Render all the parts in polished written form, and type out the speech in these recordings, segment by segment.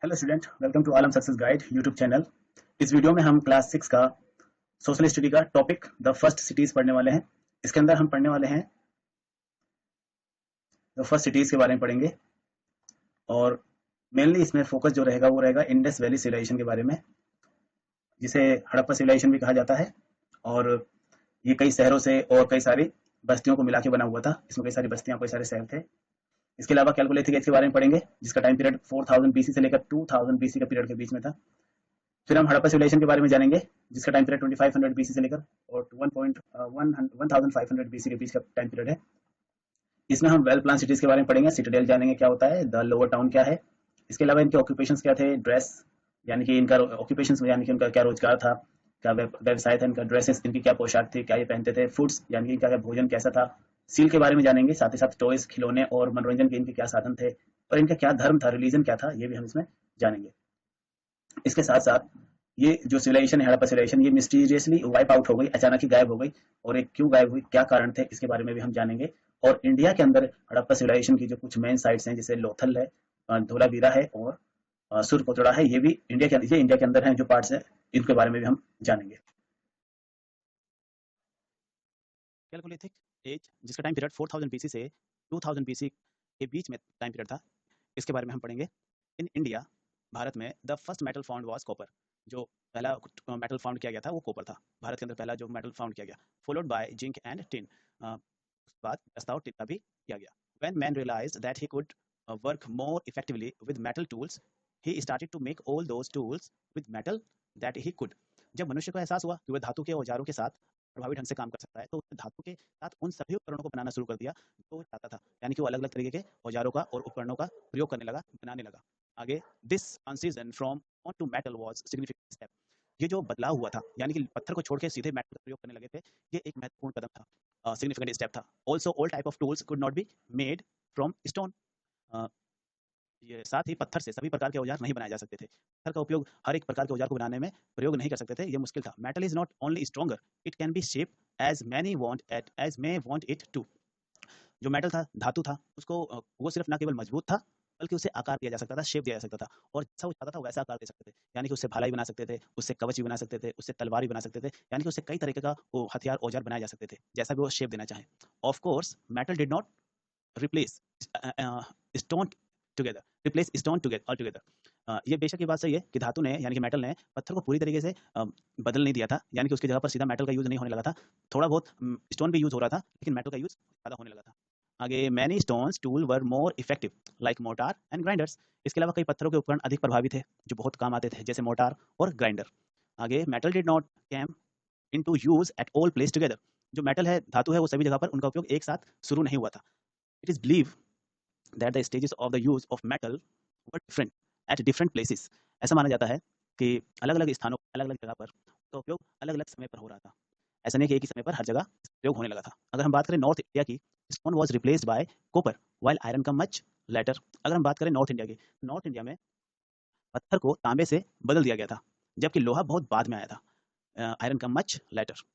Hello student, welcome to Alam success guide YouTube channel. इस video में हम क्लास 6 का सोशल स्टडी का टॉपिक द फर्स्ट सिटीज पढ़ने वाले हैं। इसके अंदर हम पढ़ने वाले हैं द फर्स्ट सिटीज के बारे में पढ़ेंगे और मेनली इसमें फोकस जो रहेगा वो रहेगा इंडस वैली सिविलाइजेशन के बारे में, जिसे हड़प्पा सिविलाइजेशन भी कहा जाता है। और ये कई शहरों से और कई सारी बस्तियों को मिला के बना हुआ था। इसमें कई सारी बस्तियां, कई सारे शहर थे। इसके अलावा कैलकुलेटिक एज के बारे में पढ़ेंगे, जिसका टाइम पीरियड 4000 बीसी से लेकर 2000 बीसी का पीरियड के बीच में था। फिर हम हड़प्पा सिविलाइजेशन के बारे में जानेंगे, जिसका टाइम पीरियड 2500 बीसी से लेकर और 1500 बीसी के बीच का टाइम पीरियड है। इसमें हम वेल प्लान सिटीज के बारे में पढ़ेंगे, सिटाडेल जानेंगे क्या होता है, द लोअर टाउन क्या है। इसके अलावा इनके ऑक्यूपेशंस क्या थे, ड्रेस यानी कि इनका ऑक्यूपेशंस यानी कि उनका क्या रोजगार था, क्या व्यवसाय था इनका, ड्रेसेस इनकी क्या पोशाक थी, क्या ये पहनते थे, फूड्स यानी कि इनका क्या भोजन कैसा था, सील के बारे में जानेंगे। साथ ही साथ टॉयज, खिलौने और मनोरंजन के इनके क्या साधन थे और इनका क्या धर्म था, रिलीजन क्या था, ये भी हम इसमें जानेंगे। इसके साथ साथ ये जो सिविलाइजेशन है, हड़प्पा सिविलाइजेशन, ये मिस्टीरियसली वाइप आउट हो गई, अचानक ही गायब हो गई, और एक क्यों गायब हुई, क्या कारण थे, इसके बारे में भी हम जानेंगे। और इंडिया के अंदर हड़प्पा सिविलाइजेशन की जो कुछ मेन साइट्स हैं, जैसे लोथल है, धोलावीरा है और सुरकोटड़ा है, ये भी इंडिया के अंदर हैं जो पार्ट्स है, इनके बारे में भी हम जानेंगे। कैलकुलेटिक एज, जिसका टाइम पीरियड 4000 बीसी से 2000 बीसी के बीच में टाइम पीरियड था, इसके बारे में हम पढ़ेंगे। इन इंडिया, भारत में the first metal found was copper. जो पहला मेटल फाउंड किया गया था वो कॉपर था। भारत के अंदर पहला जो मेटल फाउंड किया गया, followed by zinc and tin. उसके बाद प्रस्ताव टिन का भी किया गया। When man realized that he could work more effectively with metal tools, he started to make all those tools with metal that he could. जब मनुष्य को एहसास हुआ कि वह धातु के औजारों के साथ प्रभावी ढंग से काम कर सकता है, तो उसने धातु के साथ उन सभी उपकरणों को बनाना शुरू कर दिया जो वो चाहता था। यानी कि वो अलग अलग तरीके के औजारों का और उपकरणों का प्रयोग करने लगा, बनाने लगा। आगे, this transition from on to metal was significant step. ये जो बदलाव हुआ था, यानी कि पत्थर को छोड़ के सीधे मेटल का प्रयोग करने लगे थे, ये एक महत्वपूर्ण कदम था, सिग्निफिकेंट स्टेप था। Also all type of tools could not be made from stone. ये साथ ही पत्थर से सभी प्रकार के औजार नहीं बनाए जा सकते थे। पत्थर का उपयोग हर एक प्रकार के औजार को बनाने में प्रयोग नहीं कर सकते थे, ये मुश्किल था। Metal is not only stronger, it can be shape as many want at as may want it to. जो मेटल था, धातु था, उसको वो सिर्फ ना केवल मजबूत था, बल्कि उसे आकार दिया जा सकता था, शेप दिया जा सकता था, और जैसा वो चाहता था वैसा आकार दे सकते थे। यानी कि उससे भाला बना सकते थे, उससे कवच भी बना सकते थे, उससे तलवार भी बना सकते थे, यानी कि उससे कई तरीके का वो हथियार औजार बनाए जा सकते थे, जैसा भी वो शेप देना चाहे। Of course metal did not replace stone together, replace stone together. ये बेशक ये बात सही है कि धातु ने, यानी कि मेटल ने पत्थर को पूरी तरीके से बदल नहीं दिया था, यानी कि उसकी जगह पर सीधा मेटल का यूज नहीं होने लगा था। थोड़ा बहुत स्टोन भी यूज हो रहा था, लेकिन मेटल का यूज ज़्यादा होने लगा था। आगे, many stones tool were more effective like motor and grinders. इसके अलावा कई पत्थरों के उपकरण अधिक प्रभावी थे जो बहुत काम आते थे, जैसे मोटार और ग्राइंडर। आगे, metal did not came into use at all place together. जो मेटल है, धातु है, वो सभी जगह पर उनका उपयोग एक साथ शुरू नहीं हुआ था। It is believe that the stages of the use of metal were different at different places। ऐसा माना जाता है कि अलग अलग स्थानों, अलग अलग जगह पर उसका उपयोग अलग अलग समय पर हो रहा था। ऐसा नहीं कि एक ही समय पर हर जगह प्रयोग होने लगा था। अगर हम बात करें नॉर्थ इंडिया की, stone was replaced by copper while iron come much later. अगर हम बात करें नॉर्थ इंडिया की, नॉर्थ इंडिया में पत्थर को तांबे से बदल दिया गया था, जबकि लोहा बहुत बाद में आया था, iron come much later.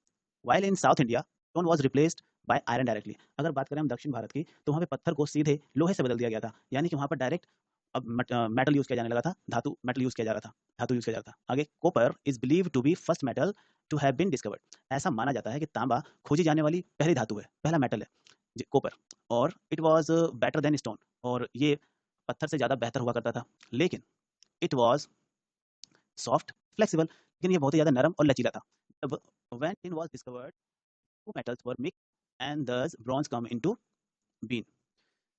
While in south India, stone was replaced by iron directly. अगर बात करें हम दक्षिण भारत की, तो वहाँ पे पत्थर को सीधे लोहे से बदल दिया गया था, यानी कि वहाँ पर डायरेक्ट अब मेटल यूज किया जाने लगा था, धातु मेटल यूज किया जा रहा था, धातु यूज किया जा रहा था। आगे, copper is believe to be first metal to have been discovered. ऐसा माना जाता है कि तांबा खोजी जाने वाली पहली धातु है, पहला मेटल है कॉपर। और it was better than stone, और ये पत्थर से ज़्यादा बेहतर हुआ करता था, लेकिन इट वॉज सॉफ्ट फ्लेक्सिबल, लेकिन ये बहुत ही ज़्यादा नरम और लचीला था। अब when tin was discovered, two metals were mixed and thus bronze come into being।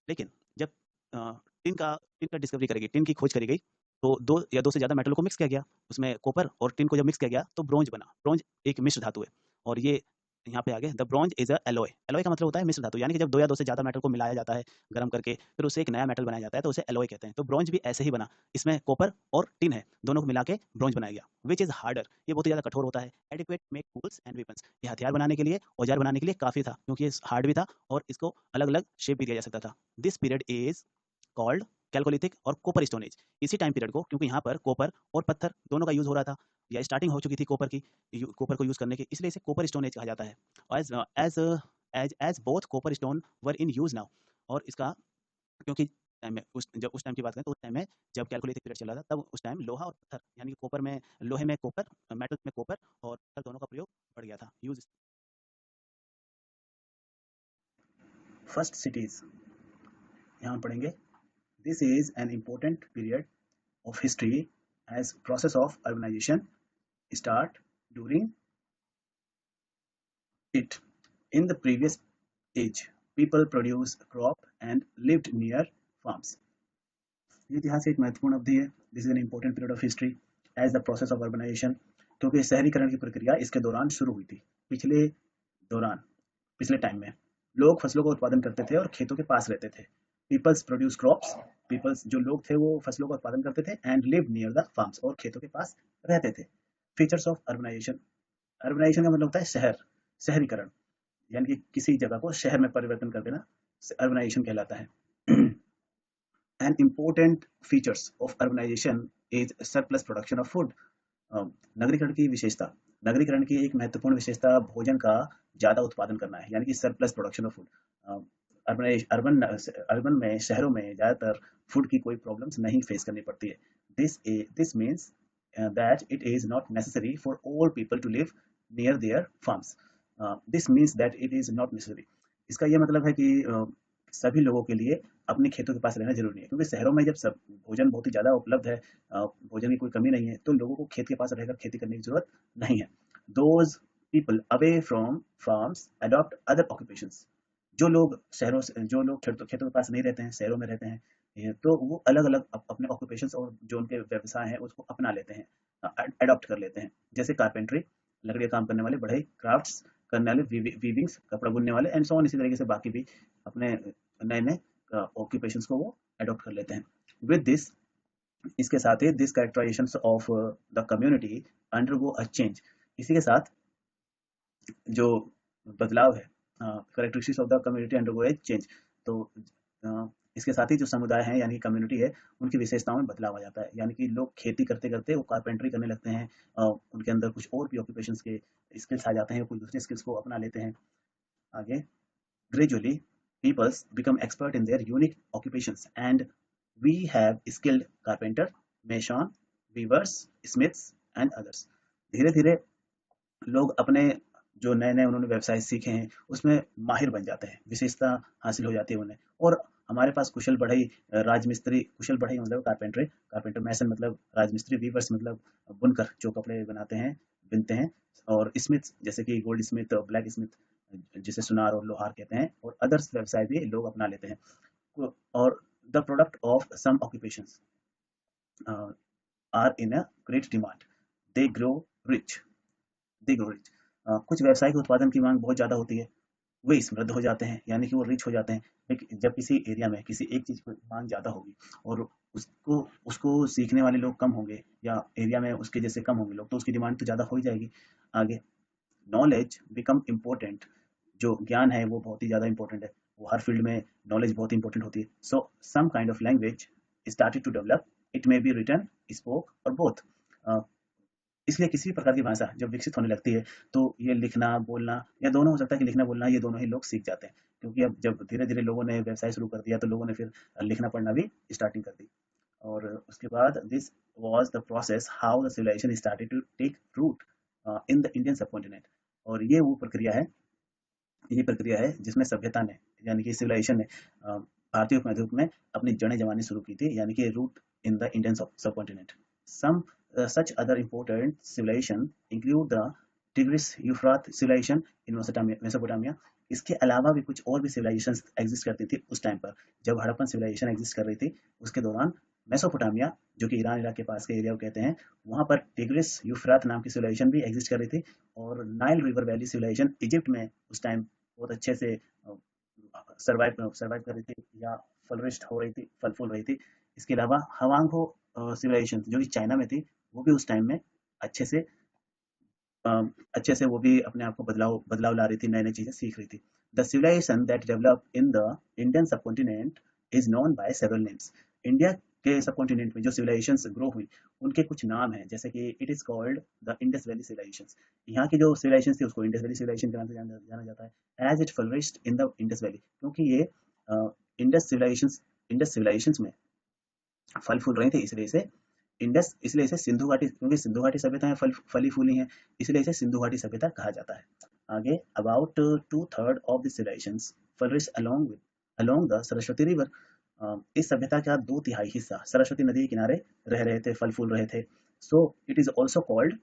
लेकिन जब टिन का डिस्कवरी करी गई, टिन की खोज करी गई, तो दो या दो से ज़्यादा मेटल को मिक्स किया गया, उसमें कॉपर और टिन को जब मिक्स किया गया तो ब्रोंज बना। ब्रोंज एक मिश्र धातु है, और ये यहाँ पे आगे, the bronze is a alloy. Alloy का मतलब होता है मिश्र धातु, यानी कि जब दो या दो से ज़्यादा मेटल को मिलाया जाता है गर्म करके, फिर उससे एक नया मेटल बनाया जाता है, तो उसे एलॉय कहते हैं। तो ब्रोंज भी ऐसे ही बना, इसमें कॉपर और टिन है, दोनों को मिला के ब्रोंज बनाया गया। विच इज हार्डर, ये बहुत ही ज़्यादा कठोर होता है। Adequate make tools and weapons, ये हथियार बनाने के लिए, औजार बनाने के लिए काफ़ी था, क्योंकि ये हार्ड भी था और इसको अलग अलग शेप भी दिया जा सकता था। This period is called chalcolithic और कॉपर स्टोन एज। इसी टाइम पीरियड को, क्योंकि यहाँ पर कॉपर और पत्थर दोनों का यूज हो रहा था, या स्टार्टिंग हो चुकी थी कॉपर की, कॉपर को यूज करने की, इसलिए इसे कॉपर स्टोन एज कहा जाता है। Age age age age both copper stone were in use now. और इसका, क्योंकि टाइम में उस टाइम की बात करें तो उस टाइम में जब कैलकोलिथिक पीरियड चल रहा था, तब उस टाइम लोहा और पत्थर यानी कि कॉपर में लोहे में कॉपर, मेटल में कॉपर और पत्थर दोनों का प्रयोग बढ़ गया था। यूज फर्स्ट सिटीज यहाँ पढ़ेंगे। This is an important period of history as process of urbanization start during it. In the previous age, people produced crop and lived near farms. ये इतिहास एक महत्वपूर्ण अवधि है। This is an important period of history as the process of urbanization, क्योंकि शहरीकरण की प्रक्रिया इसके दौरान शुरू हुई थी। दौरान पिछले टाइम में लोग फसलों का उत्पादन करते थे और खेतों के पास रहते थे। पीपल्स प्रोड्यूस क्रॉप्स, पीपल्स जो लोग थे वो फसलों का उत्पादन करते थे, and live near the farms और खेतों के पास रहते थे। फीचर्स ऑफ अर्बनाइजेशन, अर्बनाइजेशन का मतलब होता है शहर, शहरीकरण, यानी कि किसी जगह को शहर में परिवर्तन कर देना अर्बनाइजेशन कहलाता है। An important features of urbanization is surplus production of food. नगरीकरण की विशेषता, नगरीकरण की एक महत्वपूर्ण विशेषता भोजन का ज्यादा उत्पादन करना है, यानी कि surplus production of food. Urban urban में, शहरों में ज्यादातर फूड की कोई प्रॉब्लम्स नहीं फेस करनी पड़ती है। This means that it is not necessary for all people to live near their farms. This means that it is not necessary, इसका यह मतलब है कि सभी लोगों के लिए अपने खेतों के पास रहना जरूरी नहीं है, क्योंकि शहरों में जब सब भोजन बहुत ही ज़्यादा उपलब्ध है, भोजन की कोई कमी नहीं है, तो लोगों को खेत के पास रहकर खेती करने की जरूरत नहीं है। Those people away from farms adopt other occupations, जो लोग शहरों से, जो लोग खेतों के पास नहीं रहते हैं, शहरों में रहते हैं, तो वो अलग अलग अपने ऑक्यूपेशंस और जो उनके व्यवसाय हैं उसको अपना लेते हैं, अडॉप्ट कर लेते हैं। जैसे कारपेंट्री, लकड़ी का काम करने वाले, बढ़ई, क्राफ्ट्स करने वाले, वीविंग्स, कपड़ा बुनने वाले, एंड सो ऑन, इसी तरीके से बाकी भी अपने नए नए ऑक्यूपेशंस को वो अडॉप्ट कर लेते हैं। विद दिस, इसके साथ ही this characterisation of the community undergo a change, इसी के साथ जो बदलाव है, characteristics of the community undergo a change, तो इसके साथ ही जो समुदाय है यानी कम्युनिटी है, उनकी विशेषताओं में बदलाव आ जाता है, यानी कि लोग खेती करते करते वो कारपेंट्री करने लगते हैं, उनके अंदर कुछ और भी ऑक्यूपेशंस के स्किल्स आ जाते हैं, कुछ दूसरे स्किल्स को अपना लेते हैं। आगे, gradually peoples become expert in their unique occupations, and we have skilled carpenter, mason, weavers, smiths and others. धीरे धीरे लोग अपने जो नए नए उन्होंने व्यवसाय सीखे हैं उसमें माहिर बन जाते हैं, विशेषता हासिल हो जाती है उन्हें। और हमारे पास कुशल बढ़ई, राजमिस्त्री, कुशल बढ़ई मतलब कारपेंट्री, कारपेंटर, मैसन मतलब राजमिस्त्री, वीवर्स मतलब बुनकर जो कपड़े बनाते हैं, बिनते हैं, और स्मिथ जैसे कि गोल्ड स्मिथ और ब्लैक स्मिथ जिसे सुनार और लोहार कहते हैं, और अदर्स व्यवसाय भी लोग अपना लेते हैं। और the product of some occupations are in a great demand, they grow rich, they grow rich. कुछ व्यवसाय के उत्पादन की मांग बहुत ज़्यादा होती है, वे समृद्ध हो जाते हैं, यानी कि वो रिच हो जाते हैं। लेकिन जब किसी एरिया में किसी एक चीज़ की मांग ज़्यादा होगी और उसको उसको सीखने वाले लोग कम होंगे, या एरिया में उसके जैसे कम होंगे लोग, तो उसकी डिमांड तो ज़्यादा हो ही जाएगी। आगे, नॉलेज बिकम इम्पोर्टेंट, जो ज्ञान है वो बहुत ही ज़्यादा इंपॉर्टेंट है, वो हर फील्ड में नॉलेज बहुत इंपॉर्टेंट होती है। So some kind of language started to develop, it may be written, spoken और बोथ। इसलिए किसी भी प्रकार की भाषा जब विकसित होने लगती है तो ये लिखना बोलना, या दोनों हो सकता है कि लिखना बोलना ये दोनों ही लोग सीख जाते हैं, क्योंकि अब जब धीरे धीरे लोगों ने व्यवसाय शुरू कर दिया तो लोगों ने फिर लिखना पढ़ना भी स्टार्टिंग कर दी। और उसके बाद this was the process how the civilization started to take root in the Indian subcontinent. और ये प्रक्रिया है जिसमें सभ्यता ने, यानी कि सिविलाइजेशन ने भारतीय उपमहाद्वीप में अपनी जड़ें जमानी शुरू की थी, यानी कि root in the Indian subcontinent. Some such other important civilization include the Tigris Euphrates civilization in Mesopotamia। इसके अलावा भी कुछ और भी सिविलाइजेशन एग्जिस्ट करती थी उस टाइम पर, जब हड़प्पन सिविलाइजेशन एग्जिस्ट कर रही थी उसके दौरान मेसोपोटामिया, जो कि ईरान इराक के पास के एरिया को कहते हैं, वहाँ पर टिग्रिस यूफ्रात नाम की सिविलाइजेशन भी एग्जिस्ट कर रही थी। और Nile river valley civilization Egypt में उस टाइम बहुत अच्छे से सर्वाइव कर रही थी, या फ्लरिश्ड हो रही थी, फल फूल रही थी। इसके अलावा हवांग सिविलाइजेशन जो कि चाइना में थी, वो भी उस टाइम में अच्छे से वो भी अपने आप को बदलाव ला रही थी, नई नई चीजें सीख रही थी। The civilization that develop in the Indian subcontinent is known by several names. India के सबकॉन्टिनेंट में जो सिविलाइजेशंस ग्रो हुई उनके कुछ नाम हैं, जैसे कि it is called the Indus valley civilizations. यहाँ की जो सिविलाइजेशन थी उसको इंडस वैली सिविलाइजेशन के नाम से जाना जाता है, as it flourished in the Indus valley, क्योंकि ये इंडस सिविलाइजेशन इंडस सिविलाइजेशंस में फल फूल रहे थे, इसलिए इसे सिंधु घाटी, क्योंकि सिंधु घाटी सभ्यताएं फली फूली हैं, इसलिए इसे सिंधु घाटी सभ्यता कहा जाता है। आगे, about 2/3 of the civilizations flourish along the Saraswati river. इस सभ्यता का 2/3 हिस्सा सरस्वती नदी के किनारे रह रहे थे, फल फूल रहे थे। So it is also called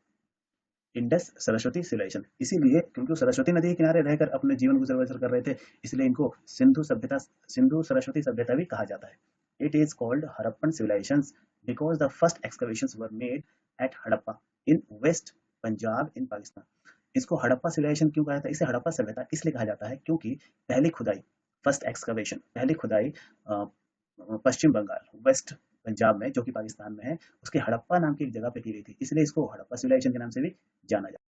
Indus Saraswati civilization. इसीलिए क्योंकि वो सरस्वती नदी के किनारे रहकर अपने जीवन गुजर बसर कर रहे थे, इसलिए इनको सिंधु सरस्वती सभ्यता भी कहा जाता है। It is called Harappan civilisation because the first excavations were made at Harappa in west Punjab in Pakistan. इसको हड़प्पा सिविलाइजेशन क्यों कहा जाता है, इसे हड़प्पा सभ्यता इसलिए कहा जाता है क्योंकि पहली खुदाई, फर्स्ट एक्सकवेशन, पहली खुदाई पश्चिम बंगाल, वेस्ट पंजाब में, जो कि पाकिस्तान में है, उसके हड़प्पा नाम की एक जगह पे की गई थी, इसलिए इसको हड़प्पा सिविलाइजेशन के नाम से भी जाना जाता है।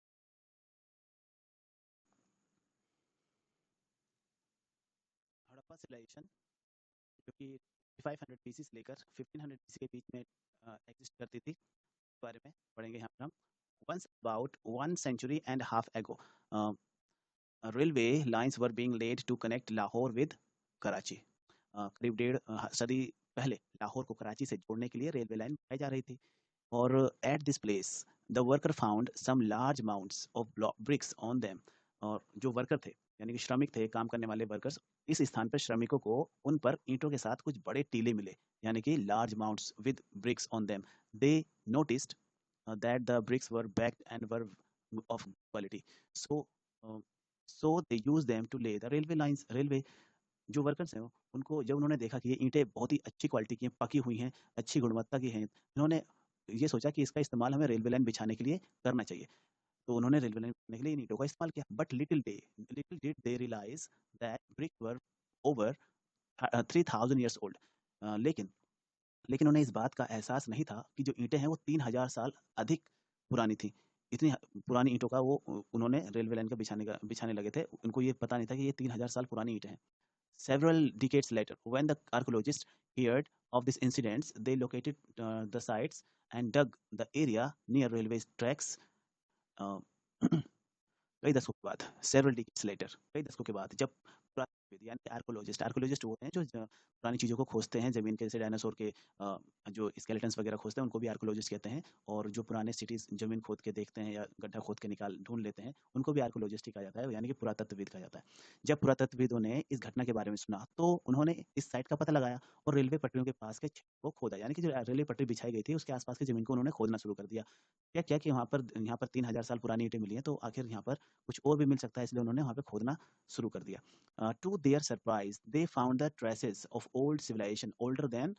हड़प्पा सिविलाइजेशन जो कि 500 बीसी से लेकर 1500 बीसी के बीच में एग्जिस्ट करती थी, बारे में पढ़ेंगे यहाँ पर हम। Once about 1.5 centuries ago, railway lines were being laid to connect Lahore with Karachi. करीब 1.5 सदी पहले लाहौर को कराची से जोड़ने के लिए रेलवे लाइन बनाई जा रही थी। और at this place the worker found some large amounts of bricks on them. और जो वर्कर थे, यानी कि श्रमिक थे, काम करने वाले वर्कर्स, इस स्थान पर श्रमिकों को उन पर ईंटों के साथ कुछ बड़े टीले मिले, यानी कि large amounts with bricks on them. They noticed that the bricks were backed and were of quality. So so they used them to lay the railway lines. Railway जो वर्कर्स हैं उनको जब उन्होंने देखा कि ये ईंटें बहुत ही अच्छी क्वालिटी की हैं, पकी हुई हैं, अच्छी गुणवत्ता की हैं, उन्होंने ये सोचा कि इसका इस्तेमाल हमें रेलवे लाइन बिछाने के लिए करना चाहिए। तो उन्होंने रेलवे लाइन बिछाने के लिए इन ईंटों का इस्तेमाल किया। But little did they realize that bricks were over 3000 years old. लेकिन उन्हें इस बात का एहसास नहीं था कि जो ईंटें हैं वो 3000 साल अधिक पुरानी थी। इतनी पुरानी ईंटों का वो उन्होंने रेलवे लाइन का बिछाने लगे थे। उनको ये पता नहीं था कि ये 3000 साल पुरानी ईंटें हैं। Several decades later, when the archaeologists heard of these incidents, they located the sites and dug the area near railway tracks. Uh, कई दशकों के बाद, several decades later, कई दशकों के बाद, जब पुरातत्वविद यानी आर्कोलॉजिस्ट वो हैं जो पुरानी चीज़ों को खोजते हैं, ज़मीन के, जैसे डायनासोर के जो स्केलेटन्स वगैरह खोजते हैं, उनको भी आर्कोलॉजिस्ट कहते हैं। और जो पुराने सिटीज़ ज़मीन खोद के देखते हैं या गड्ढा खोद के ढूंढ लेते हैं, उनको भी आर्कोलॉजिस्ट ही कहा जाता है, यानी कि पुरातत्वविद कहा जाता है। जब पुरातत्वविदों ने इस घटना के बारे में सुना, तो उन्होंने इस साइट का पता लगाया और रेलवे पटरियों के पास के क्षेत्र को खोदा, यानी कि जो रेलवे पटरी बिछाई गई थी उसके आसपास की जमीन को उन्होंने खोदना शुरू कर दिया। क्या क्या कि यहाँ पर 3000 साल पुरानी ईंटें मिली हैं, तो आखिर यहाँ पर कुछ और भी मिल सकता है, इसलिए उन्होंने वहाँ पे खोदना शुरू कर दिया। To their surprise, they found the traces of old civilization older than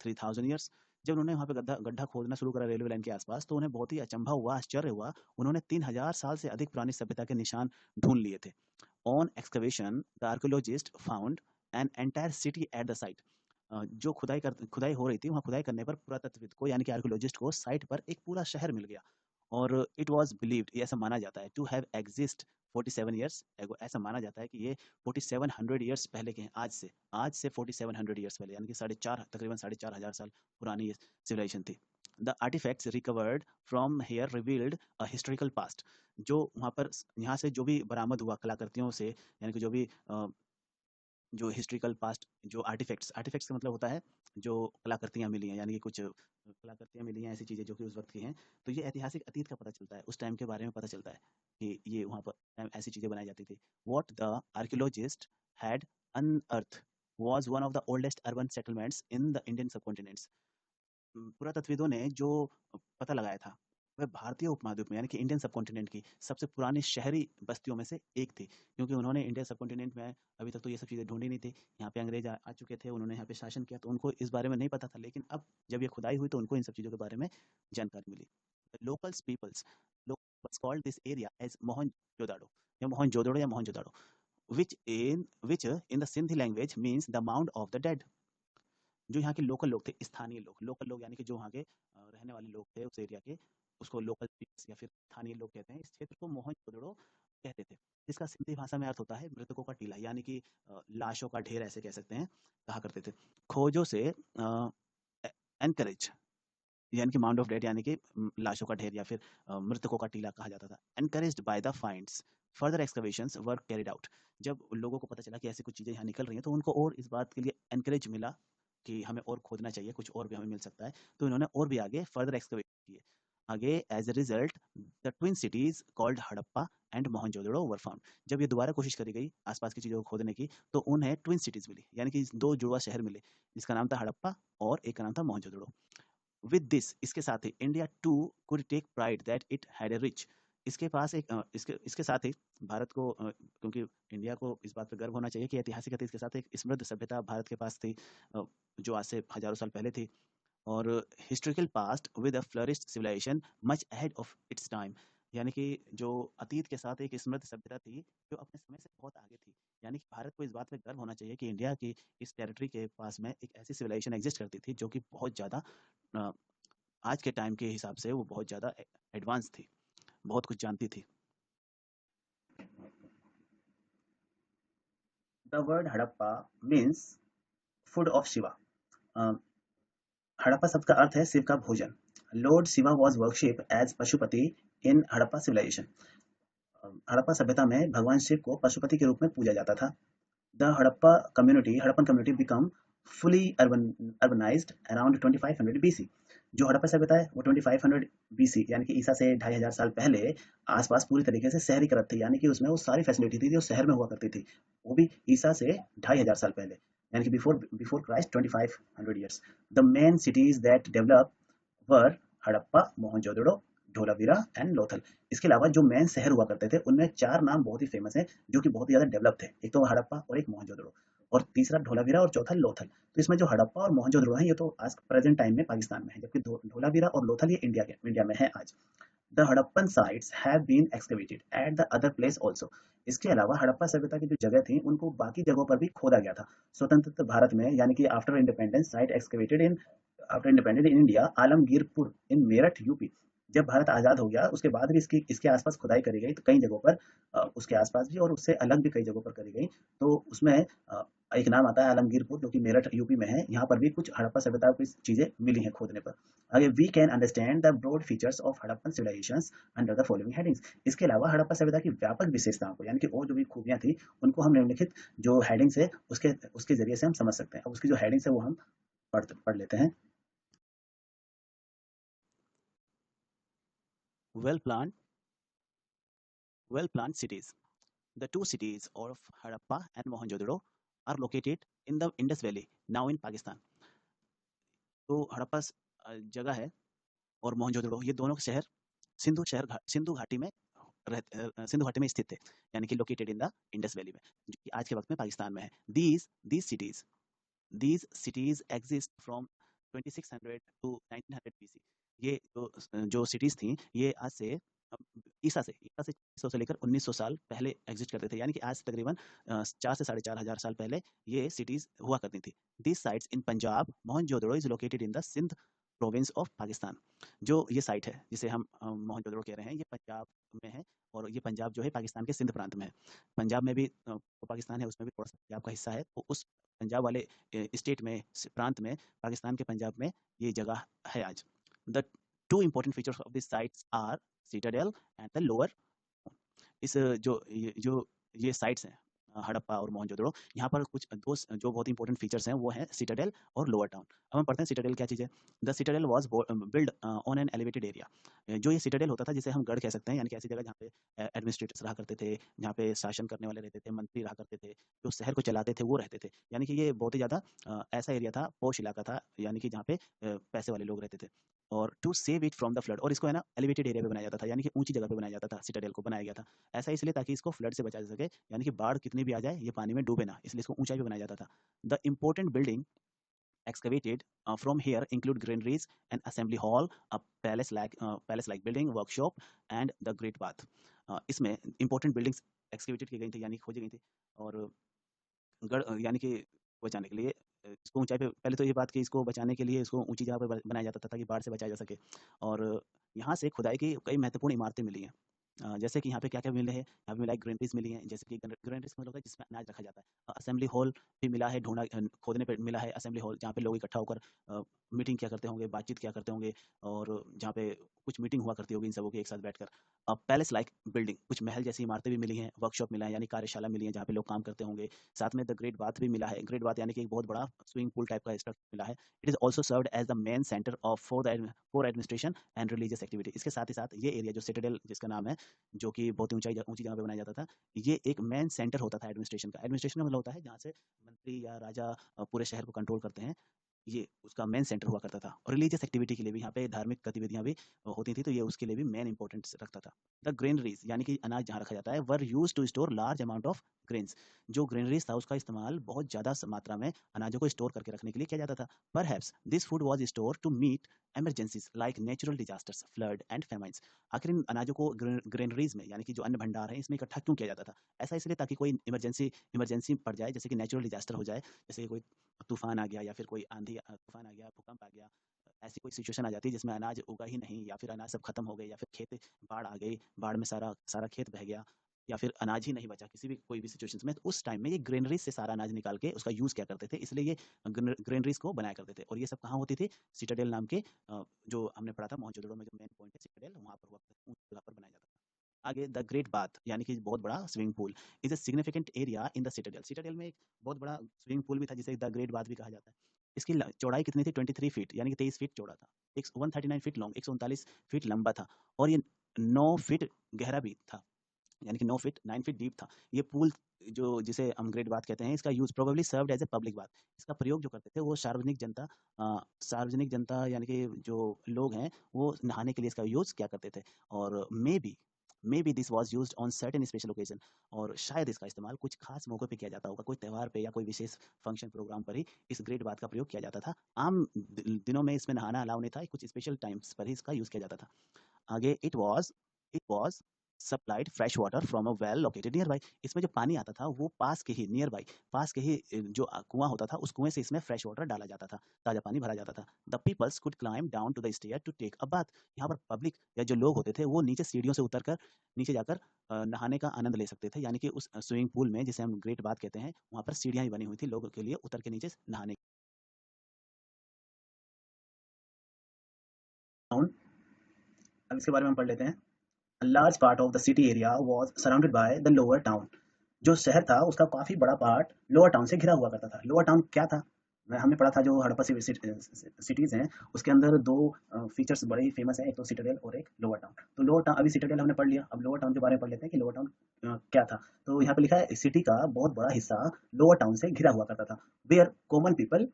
3000 years. जब उन्होंने वहाँ पे गड्ढा खोदना शुरू करा रेलवे लाइन के आसपास, तो उन्हें बहुत ही अचंभा हुआ, आश्चर्य हुआ। उन्होंने 3000 साल से अधिक पुरानी सभ्यता के निशान ढूंढ लिए थे। On excavation, the archaeologist found an entire city at the site. जो खुदाई हो रही थी, वहाँ खुदाई करने पर पुरातत्वविद को, यानी कि आर्कियोलॉजिस्ट को, साइट पर एक पूरा शहर मिल गया। और इट वाज बिलीव्ड, ऐसा माना जाता है, to have exist 47 years ago. ऐसा माना जाता है कि ये 4700 ईयर्स पहले के हैं, आज से 4700 ईयर्स पहले, यानी कि तकरीबन 4500 साल पुरानी ये सिविलाइजेशन थी। The artefacts recovered from here revealed a historical past. जो वहाँ पर यहाँ से जो भी बरामद हुआ कलाकृतियों से, यानी कि जो हिस्ट्रिकल पास्ट, जो आर्टिफैक्ट्स का मतलब होता है जो कलाकृतियाँ मिली हैं, यानी कि कुछ कलाकृतियाँ मिली हैं, ऐसी चीज़ें जो कि उस वक्त की हैं, तो ये ऐतिहासिक अतीत का पता चलता है, उस टाइम के बारे में पता चलता है कि ये वहाँ पर ऐसी चीज़ें बनाई जाती थी। What the archaeologist had unearth was one of the oldest urban settlements in the Indian subcontinents. पुरातत्वविदों ने जो पता लगाया था, वह भारतीय उपमहाद्वीप में, यानी कि इंडियन सबकॉन्टिनेंट की सबसे पुरानी शहरी बस्तियों में से एक थी। क्योंकि उन्होंने इंडियन सबकॉन्टिनेंट में अभी तक तो ये सब चीज़ें ढूंढी नहीं थी। यहाँ पे अंग्रेज आ चुके थे, उन्होंने यहाँ पे शासन किया, तो उनको इस बारे में नहीं पता था। लेकिन अब जब ये खुदाई हुई तो उनको इन सब चीज़ों के बारे में जानकारी मिली। Locals called this area as Mohenjodaro या Mohenjodaro, which in the Sindhi language means the mound of the dead. जो यहाँ के लोकल लोग थे, स्थानीय लोग यानी कि जो वहाँ के रहने वाले लोग थे उस एरिया के, उसको लोकल पीपल्स या फिर स्थानीय लोग कहते हैं। इस क्षेत्र को मोहनजोदड़ो कहते थे, जिसका सिंधी भाषा में अर्थ होता है मृतकों का टीला, यानी कि लाशों का ढेर, ऐसे कह सकते हैं, कहा करते थे। खोजों से एनकरेज, यानी कि माउंड ऑफ डेड, यानी कि लाशों का ढेर या फिर मृतकों का टीला कहा जाता था। Encouraged by the finds, further excavations were carried out. जब लोगों को पता चला कि ऐसी कुछ चीज़ें यहाँ निकल रही हैं, तो उनको और इस बात के लिए एनकरेज मिला कि हमें और खोदना चाहिए, कुछ और भी हमें मिल सकता है, तो इन्होंने और भी आगे फर्दर एक्सकवेट किए। आगे as a result the twin cities called Harappa and Mohenjodaro were found. जब ये दोबारा कोशिश करी गई आसपास की चीज़ों को खोदने की, तो उन्हें ट्विन सिटीज मिली, यानी कि दो जुड़वा शहर मिले, जिसका नाम था हड़प्पा और एक का नाम था मोहनजोदड़ो। विद दिस, इसके साथ ही India too could take pride that it had a rich, इसके पास एक इसके इसके साथ ही भारत को क्योंकि इंडिया को इस बात पर गर्व होना चाहिए कि ऐतिहासिक इसके साथ एक समृद्ध सभ्यता भारत के पास थी, जो आज से हजारों साल पहले थी, और historical past with a flourished civilisation much ahead of its time, यानी कि जो अतीत के साथ एक समृद्ध सभ्यता थी जो अपने समय से बहुत आगे थी। यानी कि भारत को इस बात पे गर्व होना चाहिए कि इंडिया की इस टेरिटरी के पास में एक ऐसी सिविलाइजेशन एग्जिस्ट करती थी जो कि बहुत ज़्यादा आज के टाइम के हिसाब से वो बहुत ज़्यादा एडवांस थी, बहुत कुछ जानती थी। The word Harappa means food of Shiva. Harappa शब्द का अर्थ है शिव का भोजन। Lord Shiva was worship as Pashupati in Harappa civilisation. Harappa सभ्यता में भगवान शिव को पशुपति के रूप में पूजा जाता था। The Harappan community become fully urbanised around 2500 BC. जो हड़प्पा सभ्यता है वो 2500 बीसी यानी कि ईसा से 2500 साल पहले आसपास पूरी तरीके से शहरीकृत थी, यानी कि उसमें वो सारी फैसिलिटी थी जो शहर में हुआ करती थी, वो भी ईसा से 2500 साल पहले, यानी कि before before Christ 2500 years. The main cities that develop were Harappa, Mohenjodaro, Dholavira and Lothal. इसके अलावा जो मेन शहर हुआ करते थे उनमें चार नाम बहुत ही फेमस हैं जो कि बहुत ही ज्यादा डेवलप थे। एक तो हड़प्पा और एक मोहनजोदड़ो, और तीसरा धोलावीरा और चौथा लोथल। तो इसमें जो हड़प्पा और मोहनजोदड़ो है ये तो आज प्रेजेंट टाइम में पाकिस्तान में है, जबकि धोलावीरा और लोथल ये इंडिया में है आज। The Harappan sites have been excavated at the other place also. इसके अलावा हड़प्पा सभ्यता की जो जगह थी उनको बाकी जगहों पर भी खोदा गया था। स्वतंत्र भारत में यानी कि after independence site excavated in after independence in India Alamgirpur in Meerut UP. जब भारत आजाद हो गया उसके बाद भी इसके आसपास खुदाई करी गई तो कई जगहों पर उसके आसपास भी और उससे अलग भी कई जगहों पर करी गई। तो उसमें एक नाम आता है आलमगीरपुर जो कि मेरठ यूपी में है। यहाँ पर भी कुछ हड़प्पा सभ्यता की चीजें मिली हैं खोदने पर। आगे we can understand the broad features of Harappan civilisations under the following headings. इसके अलावा हड़प्पा सभ्यता की व्यापक विशेषताओं को यानी कि और जो भी खूबियां थी उनको हम निम्नलिखित जो हेडिंग्स है उसके जरिए से हम समझ सकते हैं। अब उसकी जो हेडिंग्स है वो हम पढ़ लेते हैं। Well plan cities. The two cities of Harappa and Mohenjo-daro are located in the Indus Valley, now in Pakistan. तो हड़प्पा जगह है और मोहनजोदड़ो ये दोनों शहर सिंधु घाटी में स्थित थे, यानी कि located in the Indus valley में, जो कि आज के वक्त में पाकिस्तान में है। These cities exist from 2600 to 1900 BC. ये जो सिटीज थी ये आज से ईसा से 600 से लेकर 1900 साल पहले एग्जिस्ट करते थे, यानी कि आज से तकरीबन 4 से 4,500 साल पहले ये सिटीज हुआ करती थी। This sites in Punjab, Mohenjodaro is located in the Sindh province of Pakistan. जो ये साइट है जिसे हम मोहनजोदड़ो कह रहे हैं, ये पंजाब में है, और ये पंजाब जो है पाकिस्तान के सिंध प्रांत में है। पंजाब में भी पाकिस्तान है, उसमें भी थोड़ा सा पंजाब का हिस्सा है, तो उस पंजाब वाले स्टेट में प्रांत में पाकिस्तान के पंजाब में ये जगह है आज। The two important features of this sites are citadel and the lower. इस जो ये साइट्स हैं हड़प्पा और मोहनजोदड़ो, यहाँ पर कुछ दो जो बहुत इंपॉर्टेंट फीचर्स हैं वो हैं सिटाडेल और लोअर टाउन। अब हम पढ़ते हैं सिटाडेल क्या चीज़ है। The Citadel was build on an elevated area. जो ये सिटाडेल होता था जिसे हम गढ़ कह सकते हैं, यानी कि ऐसी जगह जहाँ पे एडमिनिस्ट्रेटर्स रहा करते थे, जहाँ पे शासन करने वाले रहते थे, मंत्री रहा करते थे, जो शहर को चलाते थे वो रहते थे। यानी कि ये बहुत ही ज़्यादा ऐसा एरिया था, पॉश इलाका था, यानी कि जहाँ पे पैसे वाले लोग रहते थे। और to save it from the flood, और इसको है ना एलिवेटेड एरिया पे बनाया जाता था, यानी कि ऊंची जगह पे बनाया जाता था, सिटाडेल को बनाया गया था ऐसा इसलिए ताकि इसको फ्लड से बचा जा सके, यानी कि बाढ़ कितनी भी आ जाए ये पानी में डूबे ना, इसलिए इसको ऊंचाई पे बनाया जाता था। The important building excavated from here include granaries, an assembly hall, a palace like building, workshop and the great bath. इसमें important buildings excavated की गई थी, यानी खोजी गई थी, और गढ़ यानी कि बचाने के लिए इसको ऊंचाई पे, पहले तो ये बात कि इसको बचाने के लिए इसको ऊंची जगह पर बनाया जाता था ताकि बाढ़ से बचाया जा सके, और यहाँ से खुदाई की कई महत्वपूर्ण इमारतें मिली हैं। जैसे कि यहाँ पे क्या-क्या मिले हैं, यहाँ पे मिला है ग्रेनरीज़ मिली हैं, जैसे कि ग्रेनरीज़ का मतलब होता है जिसमें अनाज रखा जाता है। असेंबली हॉल भी मिला है, खोदने पे मिला है असेंबली हॉल, जहाँ पे लोग इकट्ठा होकर मीटिंग किया करते होंगे, बातचीत किया करते होंगे और जहाँ पे कुछ मीटिंग हुआ करती होगी इन सबों की एक साथ बैठकर। पैलेस लाइक बिल्डिंग, कुछ महल जैसी इमारतें भी मिली हैं, वर्कशॉप मिला है यानी कार्यशाला मिली है जहाँ पे लोग काम करते होंगे। साथ में द ग्रेट बाथ भी मिला है, ग्रेट बाथ यानी कि एक बहुत बड़ा स्विमिंग पूल टाइप का स्ट्रक्चर मिला है। It is also served as the main centre of for administration and religious activity. इसके साथ ही साथ ये एरिया जो सिटाडेल जिसका नाम है, जो कि बहुत ही ऊँची जगह पे बनाया जाता था, ये एक मेन सेंटर होता था एडमिनिस्ट्रेशन का। एडमिनिस्ट्रेशन का मतलब होता है जहाँ से मंत्री या राजा पूरे शहर को कंट्रोल करते हैं, ये उसका मेन सेंटर हुआ करता था। और रिलीजियस एक्टिविटी के लिए भी यहाँ पे धार्मिक गतिविधियाँ भी होती थी, तो ये उसके लिए भी मेन इंपॉर्टेंस रखता था। द ग्रेनरीज यानी कि अनाज जहाँ रखा जाता है, were use to store large amount of grains. जो ग्रेनरीज था उसका इस्तेमाल बहुत ज़्यादा मात्रा में अनाजों को स्टोर करके रखने के लिए किया जाता था। Perhaps this food was store to meet emergencies like natural disasters, flood and famines। आखिर इन अनाजों को ग्रेनरीज में यानी कि जो अन्न भंडार है इसमें इकट्ठा क्यों किया जाता था? ऐसा इसलिए ताकि कोई इमरजेंसी पड़ जाए, जैसे कि नेचुरल डिजास्टर हो जाए, जैसे कि कोई तूफान आ गया या फिर कोई आंधी तूफान आ गया, भूकंप आ गया, ऐसी कोई सिचुएशन आ जाती है जिसमें अनाज उगा ही नहीं या फिर अनाज सब खत्म हो गए या फिर खेत बाढ़ आ गई, बाढ़ में सारा सारा खेत बह गया या फिर अनाज ही नहीं बचा किसी भी कोई भी सिचुएशंस में, तो उस टाइम में ये ग्रेनरीज से सारा अनाज निकाल के उसका यूज़ क्या करते थे, इसलिए ये ग्रेनरीज को बनाया करते थे। और ये सब कहाँ होती थी? सिटाडेल नाम के जो हमने पढ़ा था मोहनजोदड़ो में, जो मेन पॉइंट है सिटाडेल, वहाँ पर हुआ करता था, उस जगह पर बनाया जाता था। आगे द ग्रेट बाथ यानी कि बहुत बड़ा swimming pool is a significant area in the Citadel. Citadel में एक बहुत बड़ा स्विमिंग पूल भी था जिसे द ग्रेट बाथ भी कहा जाता है। इसकी चौड़ाई कितनी थी? 23 फीट यानी कि 23 फीट चौड़ा था। एक 139 फीट लॉन्ग, 139 फीट लंबा था और ये 9 फीट गहरा भी था, यानी कि 9 फीट 9 फीट डीप था। ये पूल जो जिसे हम ग्रेट बाथ कहते हैं, इसका use probably served as a public bath. इसका प्रयोग जो करते थे वो सार्वजनिक जनता यानी कि जो लोग हैं वो नहाने के लिए इसका यूज़ क्या करते थे। और may be this was used on certain special occasion, और शायद इसका इस्तेमाल कुछ खास मौके पे किया जाता होगा, कोई त्योहार पे या कोई विशेष फंक्शन प्रोग्राम पर ही इस ग्रेट बाथ का प्रयोग किया जाता था। आम दिनों में इसमें नहाना अलाउ नहीं था, कुछ स्पेशल टाइम्स पर ही इसका यूज़ किया जाता था। आगे it was supplied fresh water from a well located near by. इसमें जो पानी आता था वो पास के ही जो कुआं होता था, उस कुएं से इसमें फ्रेश वाटर डाला जाता था, ताज़ा पानी भरा जाता था। The peoples could climb down to the stair to take a bath. यहाँ पर पब्लिक या जो लोग होते थे वो नीचे सीढ़ियों से उतर कर नीचे जाकर नहाने का आनंद ले सकते थे, यानी कि उस स्विमिंग पूल में जिसे हम ग्रेट बाथ कहते हैं, वहाँ पर सीढ़ियाँ ही बनी हुई थी लोगों के लिए उतर के नीचे नहाने। टाउन, अब इसके बारे में हम पढ़ लेते हैं। A large part of the city area was surrounded by the lower town। जो शहर था उसका काफी बड़ा पार्ट लोअर टाउन से घिरा हुआ करता था। लोअर टाउन क्या था? हमने पढ़ा था जो हड़प्पा सिटीज हैं उसके अंदर दो फीचर्स बड़े ही फेमस हैं, एक तो सिटाडेल और एक लोअर टाउन। तो लोअर टाउन, अभी सिटाडेल हमने पढ़ लिया, अब लोअर टाउन के बारे में पढ़ लेते हैं कि लोअर टाउन क्या था। तो यहाँ पे लिखा है सिटी का बहुत बड़ा हिस्सा लोअर टाउन से घिरा हुआ करता था। वेयर कॉमन पीपल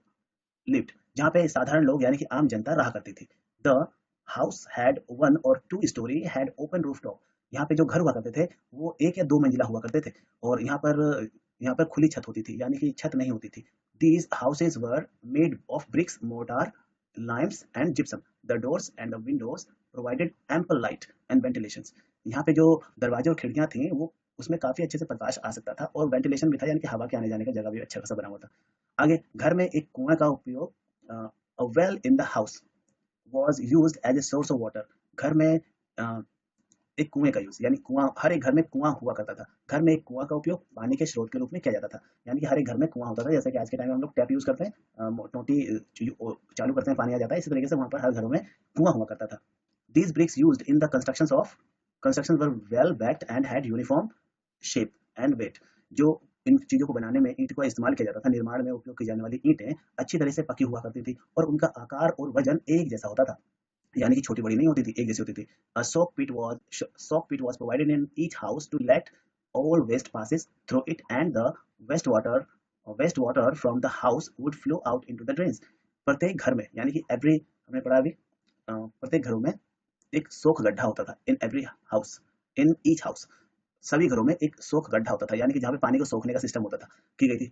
लिव्ड, जहाँ पे साधारण लोग यानी कि आम जनता रहा करती थी। The house had one or two storey had open roof top. यहाँ पे जो घर हुआ करते थे वो एक या दो मंजिला हुआ करते थे और यहाँ पर खुली छत होती थी यानी कि छत नहीं होती थी। These houses were made of BRICS mortar Lyme's and gypsum. The doors and the Windows provided ample light and ventilation. यहाँ पे जो दरवाजे और खिड़कियां थी वो उसमें काफी अच्छे से प्रकाश आ सकता था और वेंटिलेशन भी था यानी कि हवा के आने जाने का जगह भी अच्छा खासा बना हुआ था। आगे घर में एक कुएं का उपयोग, a well in the house was used as a source of water. घर में अ, एक कुएं का यूज यानी कुआं, हर एक घर में कुआं हुआ करता था। घर में एक कुआं का उपयोग पानी के स्रोत के रूप में किया जाता था, यानी कि हर एक घर में कुआं होता था। जैसे कि आज के टाइम में हम लोग टैप यूज करते हैं, टोटी चालू करते हैं पानी आ जाता है, इसी तरीके से वहां पर हर घरों में कुआं हुआ करता था। These bricks used in the construction were well baked and had uniform shape and weight. जो इन चीजों को बनाने में ईंट का इस्तेमाल किया जाता था, निर्माण में उपयोग की जाने वाली ईंटें अच्छी तरह से पकी हुआ करती थी और उनका आकार और वजन एक जैसा होता था, यानी कि छोटी बड़ी नहीं होती थी, एक जैसी होती थी। A soak pit was provided in each house to let all waste passes through it, and the wastewater wastewater from the house would flow out into the drains। प्रत्येक घर में यानी कि एवरी, हमने पढ़ा अभी, प्रत्येक घरों में एक सोख गड्ढा होता था। In every house, in each house, सभी घरों में एक सोख गड्ढा होता था, यानी कि जहाँ पे पानी को सोखने का सिस्टम होता था, की गई थी।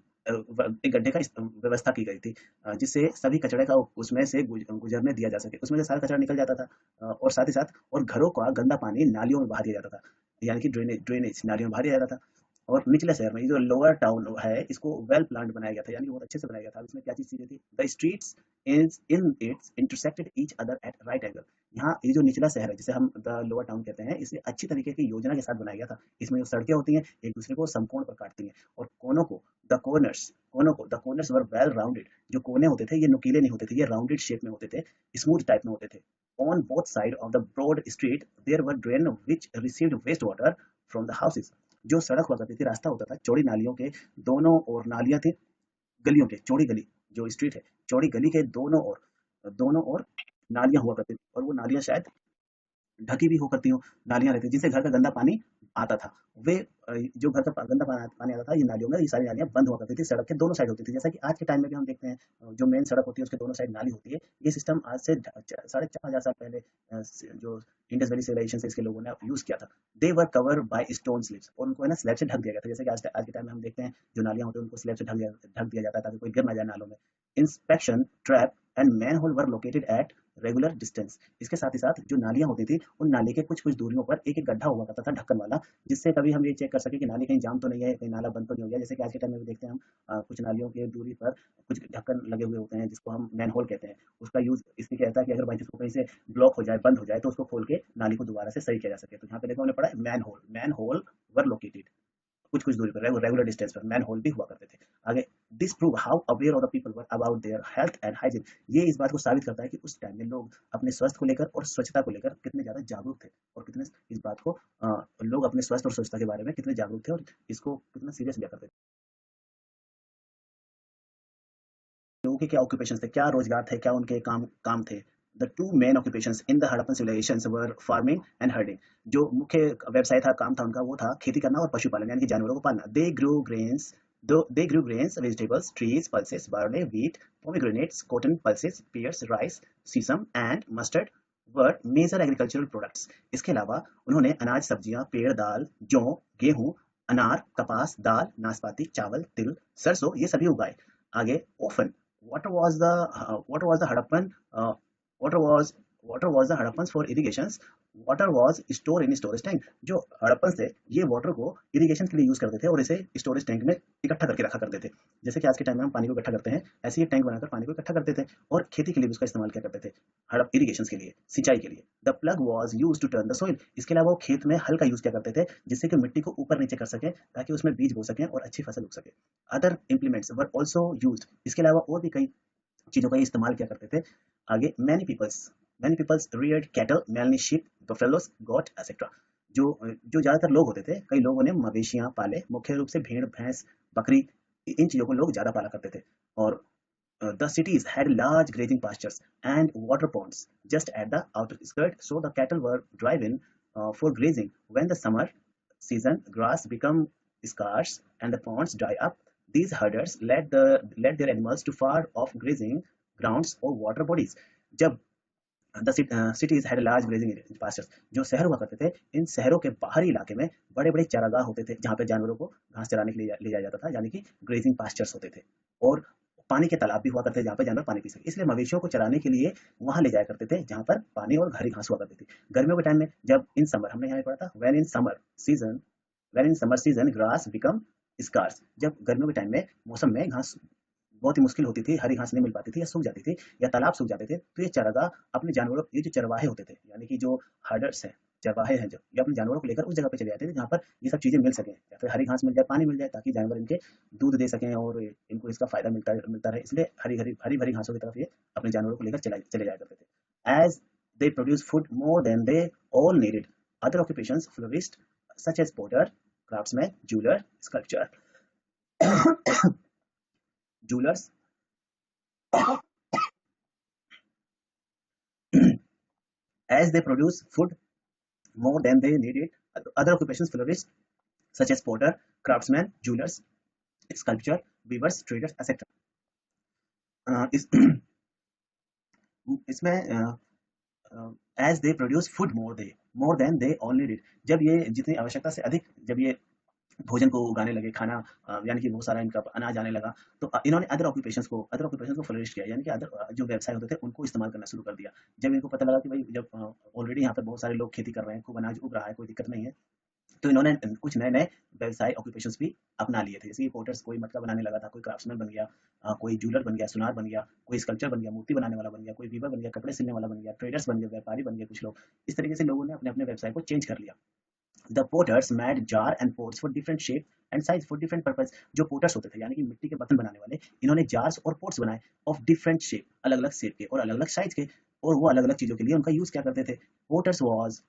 एक गड्ढे का व्यवस्था की गई थी, जिससे सभी कचड़े का उसमें से गुजरने दिया जा सके, उसमें से सारा कचरा निकल जाता था। और साथ ही साथ और घरों का गंदा पानी नालियों में बहा दिया जाता था, यानी कि ड्रेनेज ड्रेनेज नालियों में बहा दिया जाता था। और निचले शहर में ये जो लोअर टाउन है इसको वेल प्लान्ड बनाया गया था, यानी बहुत अच्छे से बनाया गया था। इसमें क्या चीज चीजें थी, the streets is in its intersected each other at right angle. यहाँ ये जो निचला शहर है जिसे हम द लोअर टाउन कहते हैं, इसे अच्छी तरीके की योजना के साथ बनाया गया था। इसमें जो सड़कें होती हैं एक दूसरे को समकोण पर काटती हैं, और the corners were well rounded. जो कोने होते थे ये नुकीले नहीं होते थे, ये राउंडेड शेप में होते थे, स्मूथ टाइप में होते थे। On both side of the broad street there were drain which received waste water from the houses. जो सड़क हुआ करती थी, रास्ता होता था, चौड़ी नालियों के दोनों ओर नालियां थी, गलियों के चौड़ी गली, जो स्ट्रीट है चौड़ी गली के दोनों ओर नालियां हुआ करती थी, और वो नालियां शायद ढकी भी हो करती हो, नालियां रहती जिससे घर का गंदा पानी आता था। वे जो घर का गंदा पानी आता था, ये नालियों में, ये सारी नालियां बंद हुआ करती थी, सड़क के दोनों साइड होती थी। जैसा कि आज के टाइम में भी हम देखते हैं, जो मेन सड़क होती है उसके दोनों साइड नाली होती है। ये सिस्टम आज से 4,500 साल पहले जो इंडस वैली सिविलाइजेशन से इसके लोगों ने यूज किया था। दे वर कवर बाय स्टोन स्लिप्स, और उनको है ना स्लैब से ढक दिया गया था। जैसे कि आज के टाइम में हम देखते हैं जो नालियां होती है उनको स्लैब से ढक दिया जाता है ताकि कोई गिर ना जाए नालों में। Inspection trap and manhole were located at regular distance. इसके साथ ही साथ जो नालियां होती थी, उन नाली के कुछ कुछ दूरियों पर एक एक गड्ढा हुआ करता था ढक्कन वाला, जिससे कभी हम ये चेक कर सके कि नाली कहीं जाम तो नहीं है, कहीं नाला बंद तो नहीं हो गया। जैसे कि आज के टाइम में भी देखते हैं हम, कुछ नालियों की दूरी पर कुछ ढक्कन लगे हुए होते हैं जिसको हम मैन होल कहते हैं। उसका यूज इसलिए किया जाता है कि अगर बाई चांस कहीं से ब्लॉक हो जाए, बंद हो जाए, तो उसको खोल के नाली को दोबारा से सही किया जा सके। तो यहाँ पे देखो हमने पढ़ा मैन होल वर लोकेटेड, कुछ कुछ दूरी पर रेगुलर डिस्टेंस पर मैन होल भी हुआ करते थे। आगे, this prove how aware of the people were about their health and hygiene. ये इस बात को साबित करता है कि उस टाइम में लोग अपने स्वास्थ्य को लेकर और स्वच्छता को लेकर कितने ज्यादा जागरूक थे, और कितने इस बात को लोग अपने स्वास्थ्य और स्वच्छता के बारे में कितने जागरूक थे और इसको कितना सीरियस लिया करते थे। लोगों के क्या ऑक्यूपेशंस थे, क्या रोजगार थे, क्या उनके काम काम थे। The two main occupations in the Harappan civilisations were farming and herding. जो मुख्य व्यवसाय था, काम था उनका, वो था खेती करना और पशुपालन, यानी कि जानवरों को पालना। They grew grains, vegetables, trees, pulses, barley, wheat, pomegranates, cotton, pulses, pears, rice, sesame and mustard were major agricultural products. इसके अलावा उन्होंने अनाज, सब्जियां, पेड़, दाल, जौ, गेहूं, अनार, कपास, दाल, नाशपाती, चावल, तिल, सरसों, ये सभी उगाए। आगे, often what was the Harappan water was the Harappans for irrigations. Water was stored in storage tank. जो हड़प्पन थे ये वाटर को इरिगेशन के लिए यूज करते थे और इसे स्टोरेज टैंक में इकट्ठा करके रखा करते थे। जैसे कि आज के टाइम में हम पानी को इकट्ठा करते हैं, ऐसे ही टैंक बनाकर पानी को इकट्ठा करते थे, और खेती के लिए भी उसका इस्तेमाल किया करते थे, हड़प इरिगेशन के लिए, सिंचाई के लिए। The plough was use to turn the soil. इसके अलावा वो खेत में हल का यूज किया करते थे, जिससे कि मिट्टी को ऊपर नीचे कर सके, ताकि उसमें बीज बो सकें और अच्छी फसल उग सके। Other implements were also use. इसके अलावा और भी कई चीजों का इस्तेमाल किया करते थे। आगे, many peoples reared cattle, mainly sheep, buffaloes, goat etcetera. जो ज्यादातर लोग होते थे, कई लोगों ने मवेशियां पाले, मुख्य रूप से भेड़, भैंस, बकरी, इन चीजों को लोग ज्यादा पाला करते थे। और the cities had large grazing pastures and water ponds just at the outer skirt, so the cattle were driven for grazing. When the summer season grass become scarce and the ponds dry up, these herders led their animals to far off grazing grounds or water bodies. जब the cities had large grazing pastures, जो शहर हुआ करते थे, इन शहरों के बाहरी इलाके में बड़े बड़े चारागाह होते थे, जहाँ पे जानवरों को घास चराने के लिए ले जाया जाता था, यानी कि ग्रेजिंग पास्चर्स होते थे। और पानी के तालाब भी हुआ करते थे जहाँ पे जानवर पानी पी सके, इसलिए मवेशियों को चराने के लिए वहां ले जाया करते थे जहाँ पर पानी और हरी घास हुआ करती थी। गर्मियों के टाइम में जब इन समर, हमने यहाँ पढ़ा था, when in summer season grass become scarce, जब गर्मियों के टाइम में मौसम में घास बहुत ही मुश्किल होती थी, हरी घास नहीं मिल पाती थी या सूख जाती थी या तालाब सूख जाते थे, तो ये चरागाह अपने जानवरों, ये जो चरवाहे होते थे, यानी कि जो हर्डर्स हैं, चरवाहे हैं, जो ये अपने जानवरों को लेकर उस जगह पे चले जाते थे जहाँ पर ये सब चीजें मिल सकें, या फिर हरी घास मिल जाए, पानी मिल जाए, ताकि जानवर इनके दूध दे सकें और इनको इसका फायदा मिलता रहे। इसलिए हरी भरी घासों की तरफ ये अपने जानवरों को लेकर चले जाया करते थे। As they produce food more than they all needed, other occupations flourished such as potter, craftsman, jewellers as they produce food more than they needed. Other occupations flourished, such as potter, craftsmen, jewelers, sculpture, weavers, traders, etc. इस इसमें as they produce food more than they all needed, जब ये जितनी आवश्यकता से अधिक, जब ये भोजन को उगाने लगे, खाना, यानी कि बहुत सारा इनका अनाज आने लगा, तो इन्होंने अदर ऑक्यूपेशंस को फ्लरिश किया, यानी कि अदर जो व्यवसाय होते थे उनको इस्तेमाल करना शुरू कर दिया। जब इनको पता लगा कि भाई, जब ऑलरेडी यहाँ पे बहुत सारे लोग खेती कर रहे हैं, खूब अनाज उग रहा है, कोई दिक्कत नहीं है, तो इन्होंने कुछ नए-नए व्यवसाय ऑक्यूपेशंस भी अपना लिए थे। जैसे कि पोर्टर्स, कोई मटका बनाने लगा था, कोई क्राफ्ट्समैन बन गया, कोई जूलर बन गया, सुनार बन गया, कोई स्कल्पचर बन गया, मूर्ति बनाने वाला बन गया, कोई वीवर बन गया, कपड़े सिलने वाला बन गया, ट्रेडर्स बन गए, व्यापारी बन गए कुछ लोग। इस तरीके से लोगों ने अपने-अपने व्यवसाय को चेंज कर लिया। The potters made jar and pots for different shape and size for different purpose. जो पोटर्स होते थे यानी कि मिट्टी के बर्तन बनाने वाले, इन्होंने जार्स और पोट्स बनाए ऑफ डिफरेंट शेप, अलग अलग शेप के और अलग अलग साइज के, और वो अलग अलग चीजों के लिए उनका यूज क्या करते थे। Potters was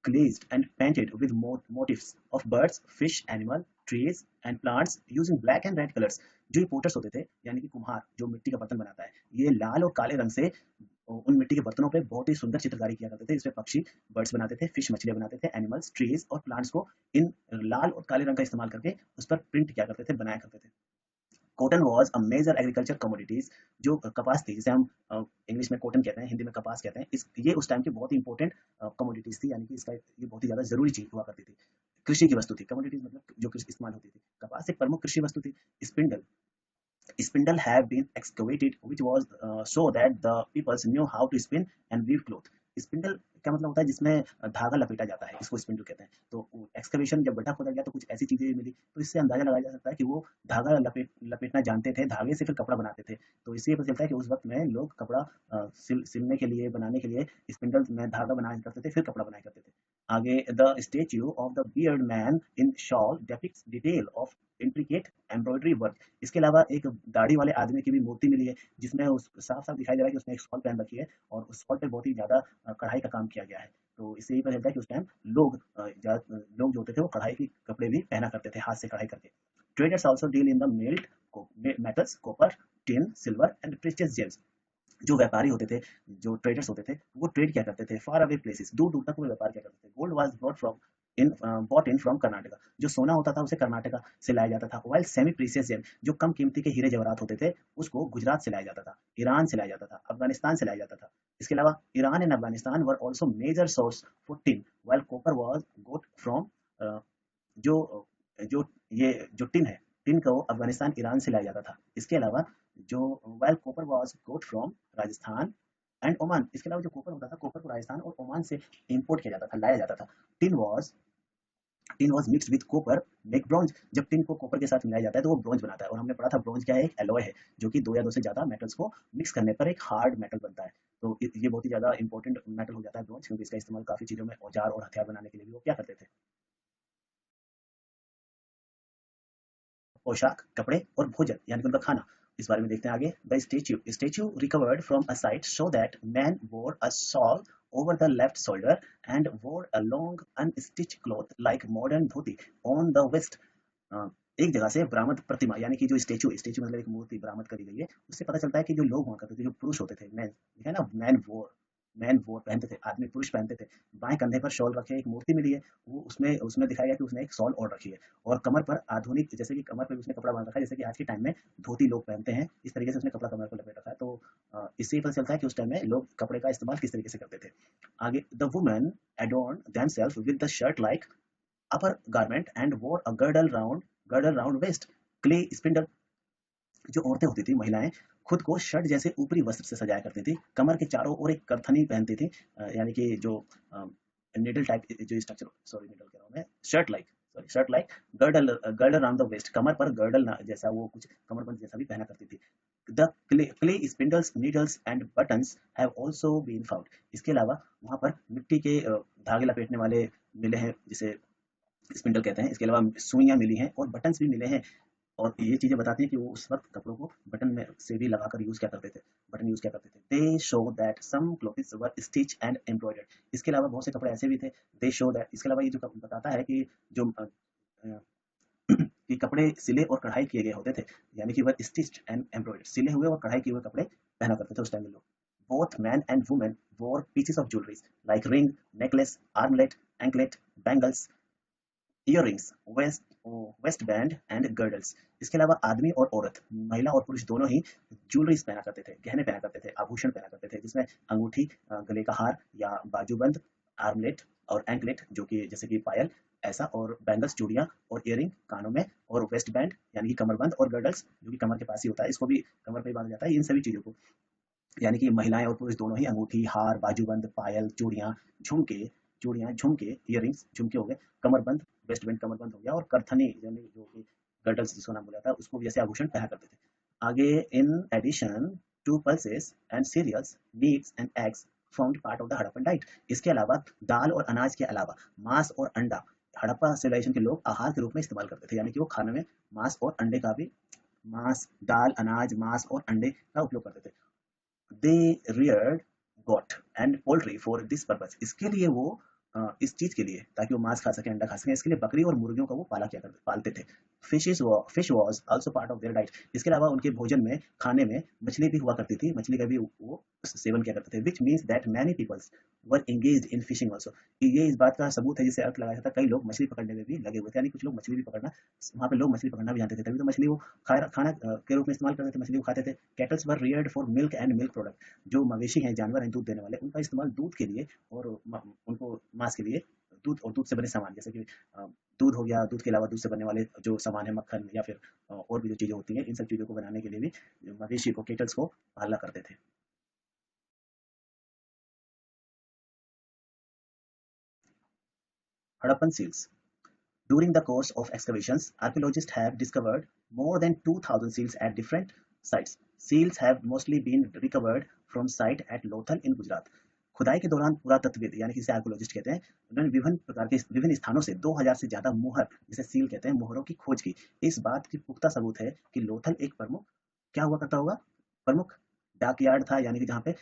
glazed and painted with motifs of birds, fish, animal, trees and plants using black and red colors। जो ये पोटर्स होते थे यानी कि कुम्हार जो मिट्टी का बर्तन बनाता है, ये लाल और काले रंग से उन मिट्टी के बर्तनों पे बहुत ही सुंदर चित्रकारी किया करते थे। इसमें पक्षी, बर्ड्स बनाते थे, फिश मछलियां बनाते थे, एनिमल्स, ट्रीज और प्लांट्स को इन लाल और काले रंग का इस्तेमाल करके उस पर प्रिंट किया करते थे, बनाया करते थे। Cotton was a major agriculture commodities. जो कपास थी, जिसे हम इंग्लिश में कॉटन कहते हैं, हिंदी में कपास कहते हैं, ये उस टाइम की बहुत ही इंपॉर्टेंट कमोडिटीज थी, यानी कि इसका ये बहुत ही ज्यादा जरूरी चीज हुआ करती थी। कृषि की वस्तु थी, कमोडिटीज मतलब जो कृषि इस्तेमाल होती थी। कपास एक प्रमुख कृषि वस्तु थी। Spindle spindle have been excavated which was so that the peoples knew how to spin and weave cloth। Spindle क्या मतलब होता है, जिसमें धागा लपेटा जाता है, इसको स्पिंडल कहते हैं। तो एक्सकवेशन जब गड्ढा खोदा गया तो कुछ ऐसी चीजें मिली, तो इससे अंदाजा लगाया जा सकता है कि वो धागा लपेटना जानते थे, धागे से फिर कपड़ा बनाते थे। तो इससे पता चलता है कि उस वक्त में लोग कपड़ा सिलने के लिए, बनाने के लिए स्पिंडल में धागा बनाया करते थे, फिर कपड़ा बनाया करते थे। आगे, the statue of the beard man in shawl depicts detail of intricate embroidery work. इसके अलावा एक दाढ़ी वाले आदमी की भी मूर्ति मिली है, जिसमें उस साफ साफ दिखाई दे रहा है कि उसने एक शॉल पहन रखी है और उस शॉल पर बहुत ही ज्यादा कढ़ाई का काम किया गया है। तो इससे ये पता चलता है कि उस टाइम लोग जो होते थे वो कढ़ाई के कपड़े भी पहना करते थे, हाथ से कढ़ाई करके। Traders also deal in the milled metals, copper, tin, silver and precious gems. जो व्यापारी होते थे, जो ट्रेडर्स होते थे, वो ट्रेड क्या करते थे, फार अवे प्लेसेस, दूर दूर तक वो व्यापार क्या करते थे। Gold was bought in from Karnataka. जो सोना होता था उसे कर्नाटका से लाया जाता था। वाइल सेमी प्रीसियस जेम, जो कम कीमती के हीरे जवाहरात होते थे, उसको गुजरात से लाया जाता था, ईरान से लाया जाता था, अफगानिस्तान से लाया जाता था। इसके अलावा Iran and Afghanistan were also major source for tin, while copper was got from जो जो ये जो टिन है, टिन को अफगानिस्तान, ईरान से लाया जाता था। इसके अलावा जो while copper was got from Rajasthan and Oman. इसके अलावा जो कॉपर होता था, कॉपर को राजस्थान और ओमान से इंपोर्ट किया जाता था, लाया जाता था। Tin was tin was mixed with copper make bronze. जब टिन को कॉपर के साथ मिलाया जाता है तो वो ब्रॉन्ज बनाता है। और हमने पढ़ा था ब्रॉन्ज क्या है, एक एलॉय है, जो कि दो या दो से ज्यादा मेटल्स को मिक्स करने पर एक हार्ड मेटल बनता है। तो ये बहुत ही ज्यादा इंपॉर्टेंट मेटल हो जाता है ब्रॉन्ज, क्योंकि इसका इस्तेमाल काफी चीजों में, औजार और हथियार बनाने के लिए भी वो क्या करते थे। पोशाक, कपड़े और भोजन यानी कि उनका खाना, इस बारे में देखते हैं आगे। The statue recovered from a site show that man वोर अ shawl over the left shoulder and wore a long unstitched cloth like modern dhoti on the west। एक जगह से बरामद प्रतिमा यानी कि जो स्टेचू मतलब एक मूर्ति बरामद करी गई है, उससे पता चलता है कि जो लोग हुआ करते थे, जो पुरुष होते थे, मैन है ना, मैन वोर पहनते थे, आदमी पुरुष पहनते थे। बाएं कंधे पर शॉल रखे, एक मूर्ति मिली है, वो उसमें उसमें दिखाया गया कि उसने एक शॉल और रखी है। और कमर पर आधुनिक, जैसे कि कमर पर उसने कपड़ा बांध रखा है, जैसे कि आज के टाइम में धोती लोग पहनते हैं, इस तरीके से उसने कपड़ा कमर पर लपेट रखा है। तो इससे पता चलता है कि उस टाइम में लोग कपड़े का इस्तेमाल किस तरीके से करते थे। आगे, the women adorned themselves with the shirt like upper garment and wore a girdle round waist। Clay spindle, जो औरतें होती थी, महिलाएं, खुद को शर्ट जैसे ऊपरी वस्त्र से सजाया करती थी, कमर के चारों ओर एक करथनी पहनती थी, यानी कि जो निडल टाइप जो स्ट्रक्चर, सॉरी निडल कह रहा हूँ मैं, shirt like girdle around the waist, कमर पर गर्डल जैसा, वो कुछ कमरबंद जैसा भी पहना करती थी। The clay spindles, needles and buttons have also been found. इसके अलावा वहां पर मिट्टी के धागे लपेटने वाले मिले हैं, जिसे स्पिंडल कहते हैं। इसके अलावा सुइयां मिली हैं और बटन्स भी मिले हैं। और ये चीजें बताती हैं कि वो उस वक्त कपड़ों को बटन में से भी लगाकर यूज क्या करते थे, बटन यूज क्या करते थे। They show that some clothes were stitch and embroidered. इसके अलावा बहुत से कपड़े ऐसे भी थे, दे शो दैट, इसके अलावा ये जो बताता है कि जो कि कपड़े सिले और कढ़ाई किए गए होते थे, यानी कि वर स्टिच्ड एंड एम्ब्रॉयडर्ड, सिले हुए और कढ़ाई किए हुए कपड़े पहना करते थे उस टाइम में लोग। Both man and women wore pieces of jewelleries like ring, necklace, armlet, anklet, bangles, earrings, waist band and girdles. इसके अलावा आदमी और औरत, महिला और पुरुष दोनों ही ज्वेलरीज पहना करते थे, गहने पहना करते थे, आभूषण पहना करते थे, जिसमें अंगूठी, गले का हार या बाजूबंद, आर्मलेट और एंकलेट जो कि जैसे कि पायल ऐसा, और बैंगल्स चूड़ियां और इयरिंग कानों में, और वेस्ट बैंड यानी कि कमरबंद, और गर्डल्स जो कि कमर के पास ही होता है, इसको भी कमर पर ही बांधा जाता है। इन सभी चीजों को, यानी कि महिलाएं और पुरुष दोनों ही अंगूठी, हार, बाजूबंद, पायल, चूड़ियां, झुमके, इयररिंग्स, झुमके हो गए, कमरबंद वेस्ट बैंड कमरबंद हो गया, और करथनी यानी जो कि गर्टल्स जिसको नाम बोला जाता है उसको भी जैसे आभूषण पहना करते थे। आगे, in addition to pulses and cereals, meats and eggs formed part of the Harappan diet. इसके अलावा दाल और अनाज के अलावा मांस और अंडा हड़प्पा सिविलाइजेशन के लोग आहार के रूप में इस्तेमाल करते थे, यानी कि वो खाने में मांस और अंडे का भी, मांस, दाल, अनाज, मांस और अंडे का उपयोग करते थे। They reared goat and poultry for this purpose. इसके लिए वो इस चीज के लिए, ताकि वो मांस खा सके, अंडा खा सके, इसके लिए बकरी और मुर्गियों का वो पालते थे। Fish was also part of their diet. इसके अलावा उनके भोजन में, खाने में मछली भी हुआ करती थी, मछली का भी वो सेवन किया करते थे। Which means that many peoples were engaged in fishing also. ये इस बात का सबूत है जिससे अर्थ लगाया जाता है कई लोग मछली पकड़ने में भी लगे हुए थे, यानी कुछ लोग मछली भी पकड़ना, वहाँ पे लोग मछली पकड़ना भी जानते थे, तभी तो मछली वो खाना के रूप में इस्तेमाल करते थे, मछली को खाते थे। Kettles were Rudyard for milk and milk product. जो मवेशी हैं, जानवर हैं दूध देने वाले, उनका इस्तेमाल दूध के लिए और उनको मांस के लिए, दूध और दूध से बने सामान, जैसे कि दूध हो गया, दूध के अलावा दूध से बनने वाले जो सामान है, मक्खन या फिर और भी जो चीज़ें होती हैं, इन सब चीज़ों को बनाने के लिए भी मवेशी को, केटल्स को पाला करते थे। Harappan seals. During the course of excavations, archaeologists have discovered more than 2,000 seals at different sites. Seals have mostly been recovered from site at Lothal in Gujarat. खुदाई के दौरान पुरातत्वविद, यानी कि इसे आर्कोलॉजिस्ट कहते हैं, उन्होंने विभिन्न प्रकार के विभिन्न स्थानों से 2000 से ज्यादा मुहर, जिसे सील कहते हैं, मुहरों की खोज की। इस बात की पुख्ता सबूत है कि लोथल एक प्रमुख, क्या हुआ करता होगा, प्रमुख डाकयार्ड था, यानी कि जहाँ पे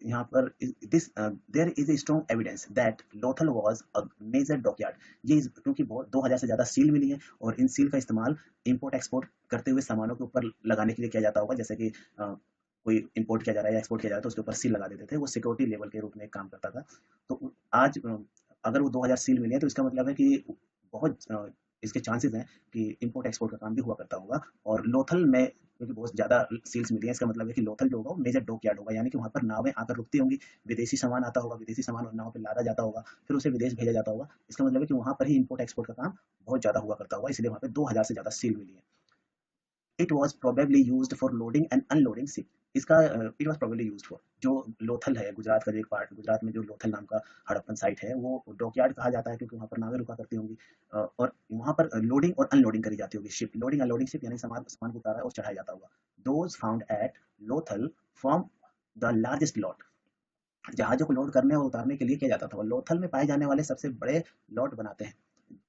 यहाँ पर this there is a strong evidence that Lothal was a major dockyard. ये क्योंकि बहुत 2000 से ज्यादा सील मिली है, और इन सील का इस्तेमाल इंपोर्ट एक्सपोर्ट करते हुए सामानों के ऊपर लगाने के लिए किया जाता होगा, जैसे कि कोई इंपोर्ट किया जा रहा है या एक्सपोर्ट किया जा रहा है तो उसके ऊपर सील लगा देते थे, वो सिक्योरिटी लेवल के रूप में काम करता था। तो आज अगर वो 2000 सील मिली है तो इसका मतलब है कि बहुत इसके चांसेस हैं कि इंपोर्ट एक्सपोर्ट का काम भी हुआ करता होगा। और लोथल में क्योंकि बहुत ज़्यादा सील्स मिली है, इसका मतलब है कि लोथल जो होगा वो मेजर डॉकयार्ड होगा, यानी कि वहाँ पर नावें आकर रुकती होंगी, विदेशी सामान आता होगा, विदेशी सामान नाव पे लादा जाता होगा, फिर उसे विदेश भेजा जाता होगा। इसका मतलब है कि वहाँ पर ही इंपोर्ट एक्सपोर्ट का काम बहुत ज़्यादा हुआ करता होगा, इसलिए वहाँ पे 2000 से ज़्यादा सील मिली है। It was probably use for loading and unloading ship. इसका it was probably use for, जो लोथल है गुजरात का जो एक पार्ट, गुजरात में जो लोथल नाम का हड़प्पन साइट है, वो डॉकयार्ड कहा जाता है क्योंकि वहाँ पर नावें रुका करती होंगी, और वहाँ पर लोडिंग और अनलोडिंग करी जाती होगी, शिप लोडिंग अनलोडिंग शिप, यानी सामान को उतारा और चढ़ाया जाता होगा। Those found at Lothal form the largest lot. जहाजों को लोड करने और उतारने के लिए किया जाता था, लोथल में पाए जाने वाले सबसे बड़े लॉट बनाते हैं,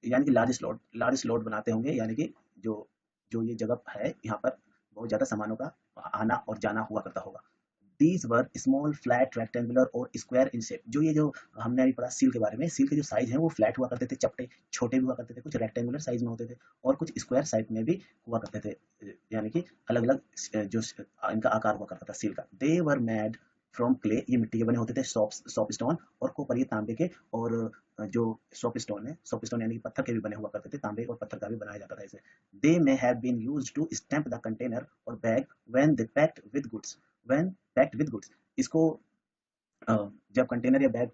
यानी कि लार्जेस्ट लोड बनाते होंगे, यानी कि जो जो ये जगह है यहाँ पर बहुत ज़्यादा सामानों का आना और जाना हुआ करता होगा। These were small flat rectangular और स्क्वायर इन शेप। जो ये जो हमने अभी पढ़ा सील के बारे में, सील के जो साइज हैं वो फ्लैट हुआ करते थे, चपटे छोटे भी हुआ करते थे, कुछ रेक्टेंगुलर साइज में होते थे और कुछ स्क्वायर साइज में भी हुआ करते थे, यानी कि अलग अलग जो इनका आकार हुआ करता था सील का। दे वर मेड फ्रॉम क्ले, ये मिट्टी के बने होते थे, सॉप स्टोन, और कोपर, ये तांबे के, और जो सॉप स्टोन यानी कि पत्थर के भी बने हुआ करते थे, तांबे और पत्थर का भी बनाया जाता था इसे। They may have been used to stamp the container और bag when they packed with goods, when packed with goods. इसको जब कंटेनर या बैग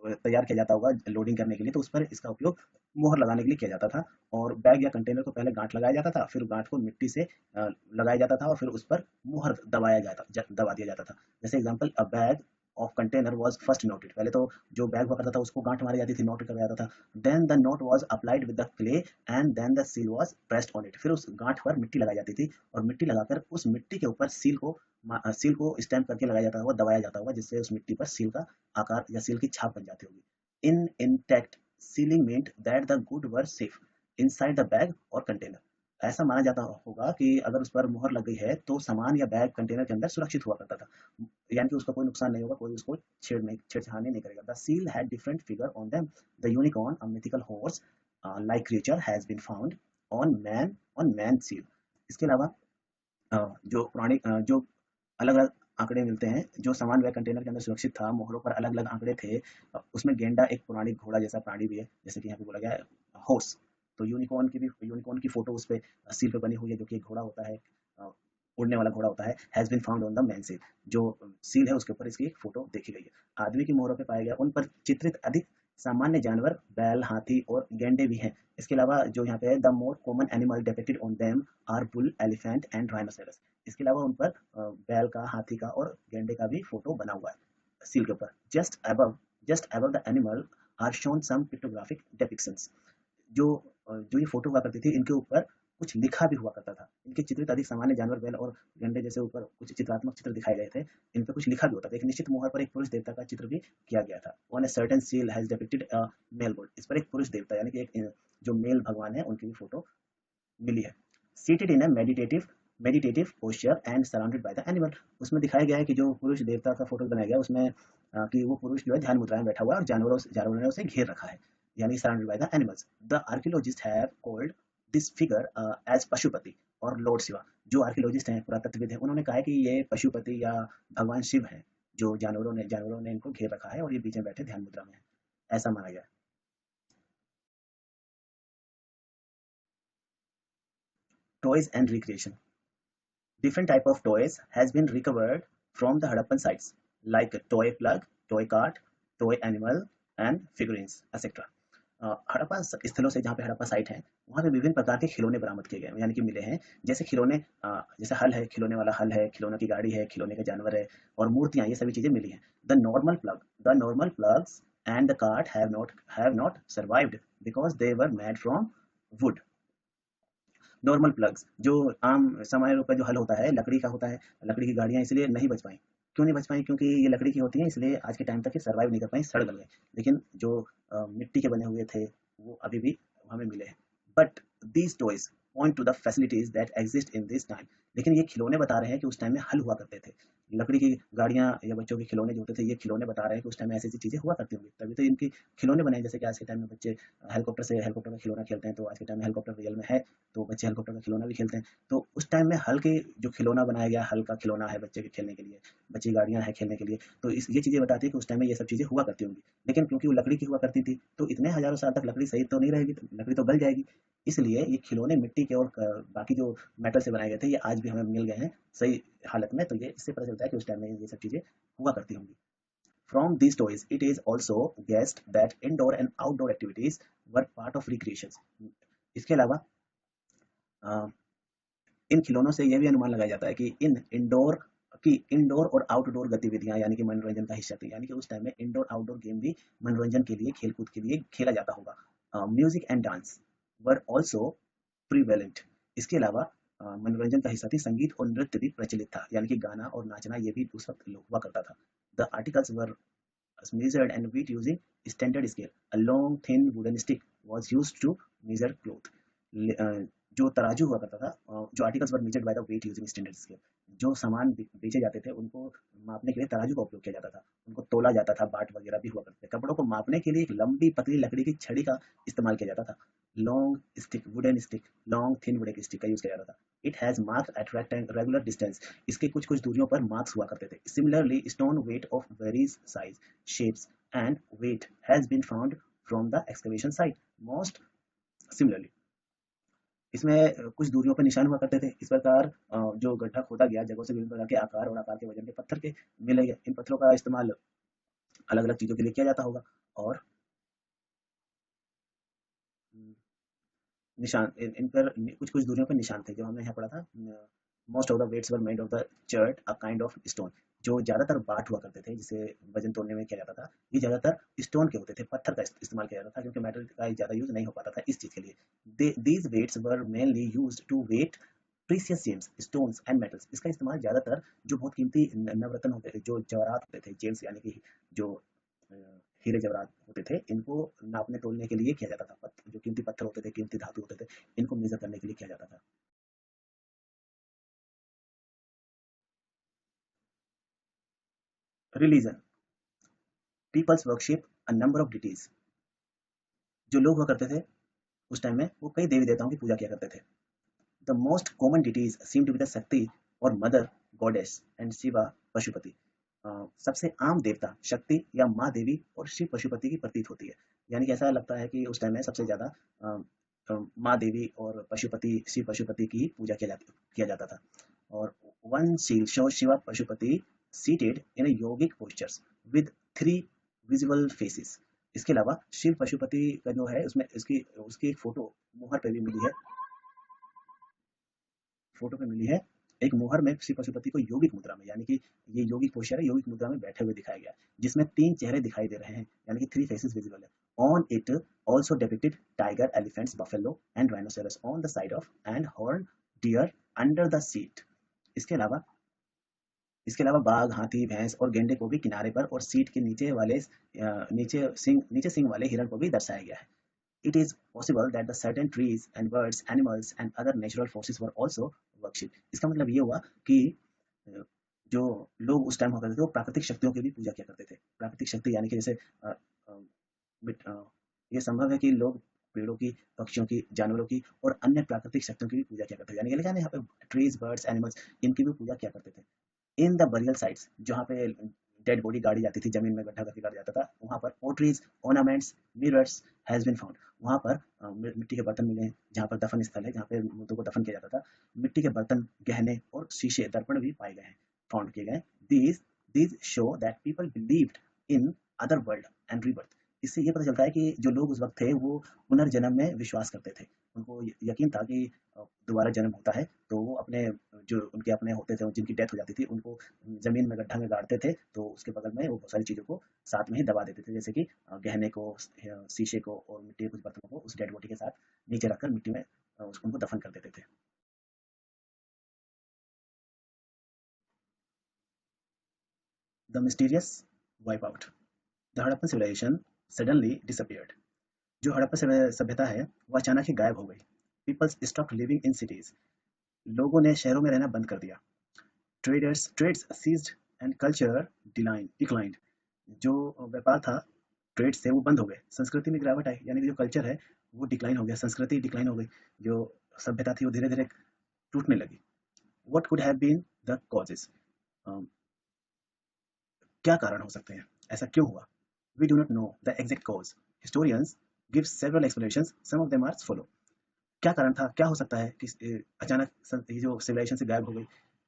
तैयार किया जाता होगा लोडिंग करने के लिए, तो उस पर इसका उपयोग मोहर लगाने के लिए किया जाता था, और बैग या कंटेनर को पहले गांठ लगाया जाता था, फिर गांठ को मिट्टी से लगाया जाता था और फिर उस पर मोहर दबा दिया जाता था। जैसे example, a bag of container was first noted. पहले तो जो बैग हुआ करता था उसको गांठ मारी जाती थी, नोट किया जाता था। Then the knot was applied with the clay and then the seal was pressed on it. फिर उस गांठ पर मिट्टी लगाई जाती थी, और मिट्टी लगाकर उस मिट्टी के ऊपर सील को स्टैम्प करके लगाया जाता होगा, दबाया जाता होगा, जिससे उस मिट्टी पर सील का आकार या सील की छाप बन जाती होगी। In intact sealing meant that the good were safe inside the bag और कंटेनर। ऐसा माना जाता होगा कि अगर उस पर मोहर लग गई है तो सामान या बैग कंटेनर के अंदर सुरक्षित हुआ करता था, यानी कि उसका कोई नुकसान नहीं होगा, कोई उसको छेड़छाड़ नहीं करेगा। The seal had different figure on them. The unicorn, a mythical horse like creature, has been found on man seal. इसके अलावा जो पुराने जो अलग अलग आंकड़े मिलते हैं, जो सामान वह कंटेनर के अंदर सुरक्षित था, मोहरों पर अलग अलग आंकड़े थे। उसमें गेंडा एक पौराणिक घोड़ा जैसा प्राणी भी है, जैसे कि यहाँ पे बोला गया है हॉर्स। तो यूनिकॉर्न की फोटो उस पे सील पे बनी हुई है, जो कि एक घोड़ा होता है, उड़ने वाला घोड़ा होता है। Has been found on the man seal, जो सील है उसके ऊपर इसकी एक फोटो देखी गई है। आदमी की मोहरों पे पाया गया, उन पर चित्रित अधिक सामान्य जानवर बैल, हाथी और गेंडे भी हैं। इसके अलावा जो यहाँ पे है, the more common animal depicted on them are bull, elephant and rhinoceros. इसके अलावा उन पर बैल का, हाथी का और गेंडे का भी फोटो बना हुआ है सील के ऊपर। Just above the animal are shown some pictographic depictions. जो ये फोटो हुआ करती थी इनके ऊपर कुछ लिखा भी हुआ करता था। इनके चित्रित अधिक सामान्य जानवर, बैल और गंडे जैसे ऊपर कुछ चित्रात्मक चित्र दिखाए गए थे। इन पे कुछ लिखा भी होता था। एक निश्चित मोहर पर एक पुरुष देवता का चित्र भी किया गया था। On a certain seal has depicted a male god. इस पर एक पुरुष देवता यानी कि एक जो मेल भगवान है उनकी भी फोटो मिली है। Seated in A meditative posture and surrounded by the animal. उसमें दिखाया गया है कि जो पुरुष देवता का फोटो बनाया गया उसमें कि वो पुरुष जो है ध्यान मुद्रा में बैठा हुआ है और जानवरों ने उसे घेर रखा है, यानी surrounded by the animals. The archaeologist have called this figure as Pashupati or lord Shiva. जो आर्कियोलॉजिस्ट हैं, पुरातत्वविद हैं, उन्होंने कहा है कि ये पशुपति या भगवान शिव हैं, जो जानवरों ने इनको घेर रखा है और ये बीच में बैठे ध्यान मुद्रा में है, ऐसा माना गया है। Toys and recreation. Different type of toys has been recovered from the Harappan sites like toy plug, toy cart, toy animal and figurines, etc. Harappa स्थलों से, जहाँ पे हड़प्पा साइट है, वहाँ पे विभिन्न प्रकार के खिलौने बरामद किए गए यानी कि मिले हैं। जैसे खिलौने, जैसे हल है, खिलौने वाला हल है, खिलौने की गाड़ी है, खिलौने का जानवर है और मूर्तियाँ, ये सभी चीजें मिली हैं। The normal plugs and the cart have not survived because they were made from would. Normal plugs, जो आम सामान्य रूप का जो हल होता है, लकड़ी का होता है, लकड़ी की गाड़ियाँ इसलिए नहीं बच पाई। क्यों नहीं बच पाई? क्योंकि ये लकड़ी की होती हैं, इसलिए आज के टाइम तक ये सर्वाइव नहीं कर पाई, सड़ गल गए। लेकिन जो मिट्टी के बने हुए थे वो अभी भी हमें मिले हैं। But these toys point two the facilities that exist in this time. लेकिन ये खिलौने बता रहे हैं कि उस टाइम में हल हुआ करते थे। लकड़ी की गाड़ियाँ या बच्चों के खिलौने जो होते थे, ये खिलौने बता रहे हैं कि उस टाइम में ऐसी ऐसी चीजें हुआ करती होंगी, तभी तो इनकी खिलौने बने। जैसे कि आज के टाइम में बच्चे हेलीकॉप्टर का खिलौना खेलते हैं, तो आज के टाइम में हेलीकॉप्टर रियल में है, तो बच्चे हेलीकॉप्टर का खिलौना भी खेलते हैं। तो उस टाइम में हल के जो खिलौना बनाया गया, हल का खिलौना है बच्चे के खेलने के लिए, बच्चे की गाड़ियाँ हैं खेलने के लिए, तो ये चीज़ें बताती है कि उस टाइम में ये सब चीज़ें हुआ करती होंगी। लेकिन क्योंकि वो लकड़ी की हुआ करती थी, तो इतने हज़ारों साल तक लकड़ी सही तो नहीं रहेगी, तो लकड़ी तो गल जाएगी। इसलिए ये खिलौने मिट्टी के और बाकी जो मेटल से बनाए गए थे, ये आज भी हमें मिल गए हैं सही हालत में। तो ये इससे पता चलता है कि उस टाइम में ये सब चीज़ें हुआ करती होंगी। From these toys, it is also guessed that indoor and outdoor activities were part of recreations. इसके अलावा इन खिलौनों से यह भी अनुमान लगाया जाता है कि इंडोर और आउटडोर गतिविधियां यानी कि मनोरंजन का हिस्सा थी। यानी कि उस टाइम में इंडोर आउटडोर गेम भी मनोरंजन के लिए, खेलकूद के लिए खेला जाता होगा। Music and dance were also prevalent. इसके अलावा मनोरंजन का हिस्सा थी संगीत और नृत्य भी प्रचलित था, यानी कि गाना और नाचना ये भी उस वक्त हुआ करता था। The articles were measured and weight using standard scale. A long thin wooden stick was used to measure cloth. जो तराजू हुआ करता था, जो articles were measured by the weight using standard scale. जो सामान बेचे जाते थे उनको मापने के लिए तराजू का उपयोग किया जाता था, उनको तोला जाता था, बाट वगैरह भी हुआ करते थे। कपड़ों को मापने के लिए एक लंबी पतली लकड़ी की छड़ी का इस्तेमाल किया जाता था। लॉन्ग थिन वुडन स्टिक का यूज किया जाता था। It has marks at regular distance. इसके कुछ कुछ दूरियों पर मार्क्स हुआ करते थे। Similarly stone weight of varies size, shapes and weight has been found from the excavation site. Most similarly, इसमें कुछ दूरियों पर निशान हुआ करते थे। इस प्रकार जो गड्ढा खोदा गया, जगहों से विभिन्न प्रकार के आकार और आकार के वजन के पत्थर के मिले गए। इन पत्थरों का इस्तेमाल अलग अलग चीजों के लिए किया जाता होगा। और निशान इन पर कुछ कुछ दूरियों पर निशान थे, जो हमने यहाँ पढ़ा था। Most of the weights were made of the chert, a kind of stone. जो ज्यादातर बाट हुआ करते थे, जिसे वजन तोलने में किया जाता था, ये ज्यादातर स्टोन के होते थे, पत्थर का इस्तेमाल किया जाता था, क्योंकि मेटल का ज्यादा यूज नहीं हो पाता था इस चीज के लिए। These weights were mainly used to weigh precious gems, stones and metals. इसका इस्तेमाल ज्यादातर जो बहुत कीमती नवरत्न होते थे, जो जवाहरात होते थे, जेम्स यानी कि जो हीरे जवाहरात होते थे, इनको नापने तोलने के लिए किया जाता था। जो कीमती पत्थर होते थे, कीमती धातु होते थे, इनको मेजर करने के लिए किया जाता था। Religion, peoples worship a number of deities. जो लोग हुआ करते थे उस टाइम में, वो कई देवी देवताओं की पूजा किया करते थे। The most common deities seem to be the Shakti or mother goddess and Shiva Pashupati. सबसे आम देवता शक्ति या माँ देवी और शिव पशुपति की प्रतीत होती है। यानी कि ऐसा लगता है कि उस टाइम में सबसे ज्यादा माँ देवी और पशुपति, शिव पशुपति की पूजा किया जाता था। और वन शील show Shiva Pashupati seated in yogic postures with 3 visible faces. इसके अलावा शिव पशुपति का जो है, उसमें उसकी एक फोटो मोहर पे भी मिली है। फोटो पे मिली है एक मोहर में शिव पशुपति को योगिक मुद्रा में, यानी कि ये योगिक पोस्चर है, योगिक मुद्रा में बैठे हुए दिखाया गया है, जिसमें 3 चेहरे दिखाई दे रहे हैं, यानी कि 3 फेसेस विजिबल है। On it also depicted tiger, elephants, buffalo and rhinoceros on the side of and horned deer under the seat. इसके अलावा बाघ, हाथी, भैंस और गेंडे को भी किनारे पर और सीट के नीचे सिंग वाले हिरण को भी दर्शाया गया है. It is possible that the certain trees and birds, animals and other natural forces were also worshipped. इसका मतलब ये हुआ कि जो लोग उस टाइम हुआ करते थे वो प्राकृतिक शक्तियों की भी पूजा किया करते थे. प्राकृतिक शक्ति यानी कि जैसे ये संभव है कि लोग पेड़ों की, पक्षियों की, जानवरों की और अन्य प्राकृतिक शक्तियों की भी पूजा किया करते थे. यानी कि लिखा है ना यहाँ पे ट्रीज, बर्ड्स, एनिमल्स, इनकी भी पूजा किया करते थे. इन द बरियल साइट्स, जहाँ पे डेड बॉडी गाड़ी जाती थी, जमीन में गड्ढा करके गाड़ा जाता था, वहाँ पर potteries, ornaments, mirrors has been found. वहाँ पर मिट्टी के बर्तन मिले हैं, जहाँ पर दफन स्थल है, जहाँ पे मृतकों को दफन किया जाता था. मिट्टी के बर्तन, गहने और शीशे, दर्पण भी पाए गए हैं, फाउंड किए गए. These show that people believed in other world and rebirth. इससे ये पता चलता है कि जो लोग उस वक्त थे वो पुनर्जन्म में विश्वास करते थे. उनको यकीन था कि दोबारा जन्म होता है, तो वो अपने जो उनके अपने होते थे, जिनकी डेथ हो जाती थी, उनको जमीन में गड्ढा में गाड़ते थे, तो उसके बगल में वो बहुत सारी चीज़ों को साथ में ही दबा देते थे, जैसे कि गहने को, शीशे को और मिट्टी के कुछ बर्तनों को उस डेड बॉडी के साथ नीचे रखकर मिट्टी में उनको दफन कर देते थे. The mysterious wipe out. The Harappan civilisation suddenly disappeared. जो हड़प्पा सभ्यता है वो अचानक ही गायब हो गई. Peoples stopped living in cities. लोगों ने शहरों में रहना बंद कर दिया. Trades ceased and culture declined. जो व्यापार था ट्रेड से वो बंद हो गए. संस्कृति में गिरावट आई, यानी कि जो कल्चर है वो डिक्लाइन हो गया, संस्कृति डिक्लाइन हो गई, जो सभ्यता थी वो धीरे धीरे टूटने लगी. What could have been the causes. क्या कारण हो सकते हैं, ऐसा क्यों हुआ? We do not know the exact cause. Historians give several explanations, some of them are follow. क्या कारण था, क्या हो सकता है कि अचानक ये जो सिविलाइजेशन से गायब हो गई,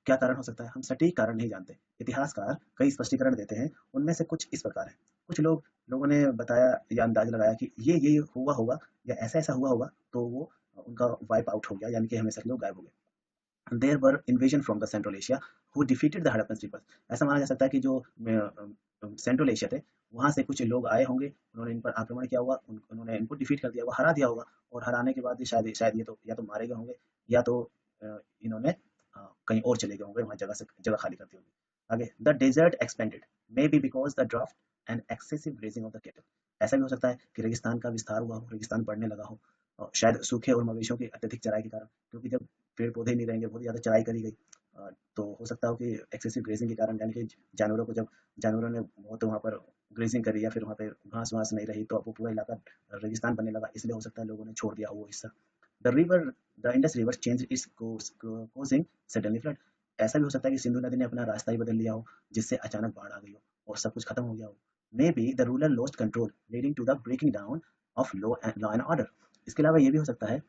क्या कारण हो सकता है? हम सटीक कारण नहीं जानते. इतिहासकार कई स्पष्टीकरण देते हैं, उनमें से कुछ इस प्रकार है. कुछ लोगों ने बताया या अंदाजा लगाया कि ये हुआ होगा या ऐसा ऐसा हुआ होगा, तो वो उनका वाइप आउट हो गया, यानी कि हमेशा लोग गायब हो गए. There were invasion from the central Asia who defeated the Harappan people. ऐसा माना जा सकता है कि जो सेंट्रल एशिया थे वहाँ से कुछ लोग आए होंगे, उन्होंने इन पर आक्रमण किया होगा, उन्होंने इनको डिफीट कर दिया होगा, हरा दिया होगा, और हराने के बाद शायद ये तो या तो मारे गए होंगे या तो इन्होंने कहीं और चले गए होंगे, वहाँ जगह खाली करती होगी. आगे, the desert expanded maybe because the drought and excessive grazing of the cattle. ऐसा भी हो सकता है कि रेगिस्तान का विस्तार हुआ हो, रेगिस्तान बढ़ने लगा हो, और शायद सूखे और मवेशियों की अत्यधिक चराई के कारण, क्योंकि जब पेड़ पौधे नहीं रहेंगे, बहुत ज़्यादा चराई करी गई, तो हो सकता हो कि एक्सेसिव ग्रेजिंग के कारण, यानी कि जानवरों ने बहुत वहाँ पर ग्रेजिंग करी या फिर वहाँ पे घास वास नहीं रही, तो अब वो पूरा इलाका रेगिस्तान बनने लगा, इसलिए हो सकता है लोगों ने छोड़ दिया वो हिस्सा. The Indus river change its course causing suddenly flood. ऐसा भी हो सकता है कि सिंधु नदी ने अपना रास्ता ही बदल लिया हो, जिससे अचानक बाढ़ आ गई हो और सब कुछ खत्म हो गया हो. Maybe the ruler lost control leading to the breaking down of law and order. इसके अलावा ये भी हो सकता है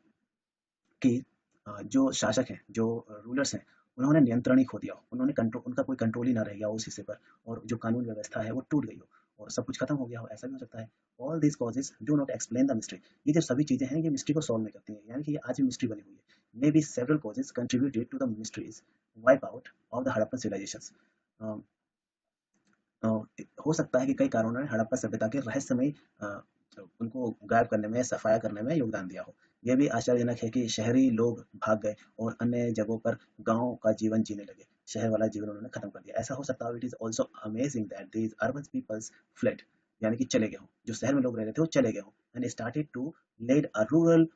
कि जो शासक हैं, जो रूलर्स हैं, उन्होंने नियंत्रण ही खो दिया हो, उनका कोई कंट्रोल ही ना रह गया हो उस हिस्से पर, और जो कानून व्यवस्था है वो टूट गई हो और सब कुछ खत्म हो गया हो. ऐसा भी हो सकता है. All these causes do not explain the mystery. ये जो सभी चीजें हैं ये मिस्ट्री को सॉल्व नहीं करती हैं, यानी कि ये आज भी मिस्ट्री बनी हुई है. Maybe several causes contributed to the mysteries wipe out of the Harappan civilisations. हो सकता है कि कई कारणों ने हड़प्पा सभ्यता के रहस्यमयी उनको गायब करने में, सफाया करने में योगदान दिया हो. यह भी आश्चर्यजनक है कि शहरी लोग भाग गए और अन्य जगहों पर गांव का जीवन जीने लगे. शहर वाला जीवन उन्होंने खत्म कर दिया. ऐसा हो सकता है. It is also amazing that these urban peoples fled, यानी कि चले गए हों. जो शहर में लोग रह रहे थे वो चले गए हों, and started to lead a rural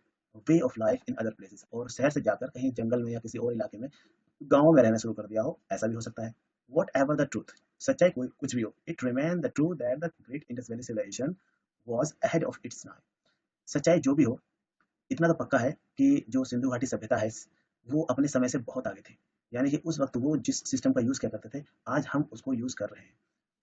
way of life in other places. और शहर से जाकर कहीं जंगल में या किसी और इलाके में, गाँव में रहना शुरू कर दिया हो. ऐसा भी हो सकता है. वॉट एवर द ट्रूथ, सच्चाई कोई कुछ भी हो, it remain the truth that the great Indus valley civilisation was ahead of its time. सच्चाई जो भी हो, इतना तो पक्का है कि जो सिंधु घाटी सभ्यता है वो अपने समय से बहुत आगे थी. यानी कि उस वक्त वो जिस सिस्टम का यूज किया करते थे, आज हम उसको यूज कर रहे हैं.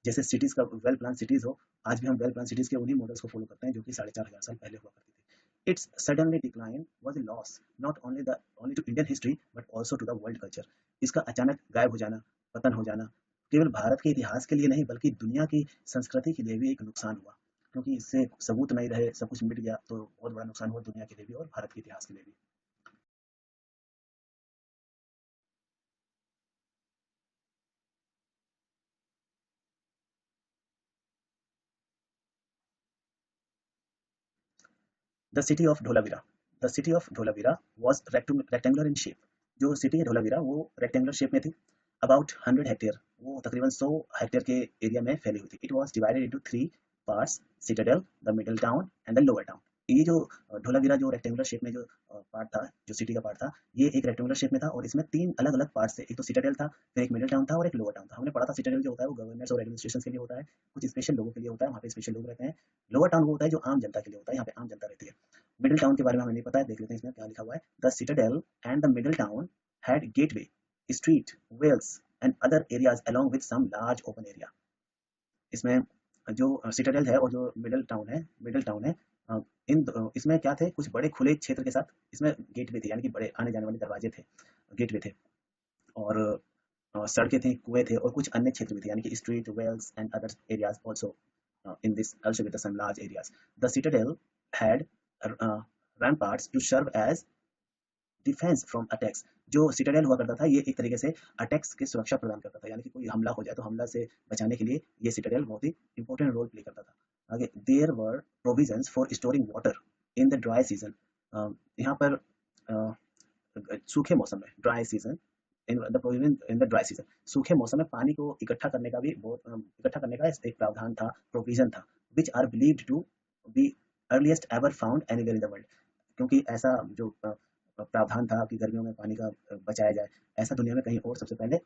जैसे सिटीज का वेल प्लान सिटीज हो, आज भी हम वेल प्लान सिटीज के उन्हीं मॉडल्स को फॉलो करते हैं जो कि 4,500 साल पहले हुआ करती थी. It's suddenly decline was a loss not only to Indian history but also to the world culture. इसका अचानक गायब हो जाना, पतन हो जाना, केवल भारत के इतिहास के लिए नहीं बल्कि दुनिया की संस्कृति के लिए भी एक नुकसान हुआ, क्योंकि इससे सबूत नहीं रहे, सब कुछ मिट गया, तो बहुत बड़ा नुकसान हुआ दुनिया के लिए भी और भारत के इतिहास के लिए भी. The city of Dholavira, the city of Dholavira was rectangular in shape. जो सिटी है धोलावीरा वो रेक्टेंगुलर शेप में थी। अबाउट 100 हेक्टेयर, वो तकरीबन 100 हेक्टेयर के एरिया में फैली हुई थी। It was divided into 3 parts, Citadel, the middle town and the lower town. ये जो धोलावीरा जो रेक्टेंगुलर शेप में जो पार्ट था, जो सिटी का पार्ट था, ये एक रेक्टेंगुलर शेप में था और इसमें 3 अलग-अलग पार्ट्स थे। एक तो सिटाडेल था, फिर एक मिडिल टाउन था और एक लोअर टाउन था। हमने पढ़ा था सिटाडेल जो होता है वो गवर्नर्स और एडमिनिस्ट्रेशन के लिए होता है, कुछ स्पेशल लोगों के लिए होता है, वहाँ पे स्पेशल लोग रहते हैं। लोअर टाउन वो होता है जो आम जनता के लिए होता है, यहाँ पे आम जनता रहती है। मिडिल टाउन के बारे में हमें नहीं पता है, देख लेते हैं इसमें क्या लिखा हुआ है। The citadel and the middle town had gateway, street, wells and other areas along with some large open area. इसमें जो सिटाडेल है और जो मिडिल टाउन है, इसमें क्या थे, कुछ बड़े खुले क्षेत्र के साथ इसमें गेटवे थे, यानी कि बड़े आने जाने वाले दरवाजे थे, गेटवे थे, और सड़कें थी, कुएं थे और कुछ अन्य क्षेत्र भी थे, यानी कि street, wells and other areas also in this also with some large areas. The citadel had ramparts to serve as defence from attacks. जो सिटाडेल हुआ करता था ये एक तरीके से अटैक्स की सुरक्षा प्रदान करता था, यानी कि कोई हमला हो जाए तो हमला से बचाने के लिए ये सिटाडेल बहुत ही इंपॉर्टेंट रोल प्ले करता था। आगे, there were provisions for storing water in the dry season. यहाँ पर सूखे मौसम में, dry season, in the provision in the dry season, सूखे मौसम में पानी को इकट्ठा करने का भी इकट्ठा करने का एक प्रावधान था, प्रोविजन था, which are believed to be earliest ever found anywhere in the world. क्योंकि ऐसा जो प्रावधान था कि गर्मियों में पानी का बचाया जाए, ऐसा दुनिया में कहीं और सबसे पहले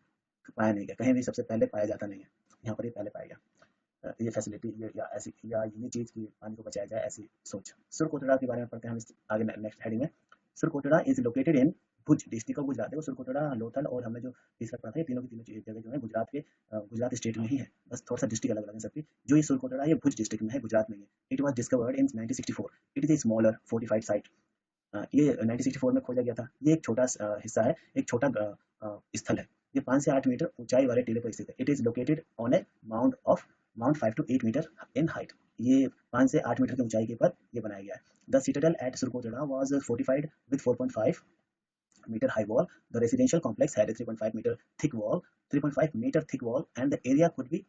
पाया नहीं गया, कहीं भी सबसे पहले पाया जाता नहीं है, यहाँ पर ये पहले पाया गया। ये फैसिलिटी या ऐसी या ये चीज़ की पानी को बचाया जाए, ऐसी सोच। सुरकोटड़ा के बारे में पढ़ते हैं हम इस आगे नेक्स्ट हेडिंग में। Surkotada is located in Bhuj, district of Gujarat है वो। सुरकोटड़ा, लोथल और हमने जो तीसरा पढ़ा था, ये तीनों की तीनों जगह जो है गुजरात के, गुजरात स्टेट में ही है, बस थोड़ा सा डिस्ट्रिक्ट अलग अलग है सबकी। जो ये सुरकोटड़ा ये भुज डिस्ट्रिक्ट में है, गुजरात में है। It was discovered in 1964। It is a smaller fortified site. ये 1964 में खोजा गया था। ये एक छोटा हिस्सा है, एक छोटा स्थल है। ये 5 से 8 मीटर ऊंचाई वाले टीले पर स्थित है। It is located on a mount 5 to 8 metre in height. ये 5 से 8 मीटर की ऊंचाई के ऊपर ये बनाया गया है। The citadel at Surkotada was fortified with 4.5 meter high wall. The residential complex had a 3.5 meter thick wall, 3.5 meter thick wall, and the area could be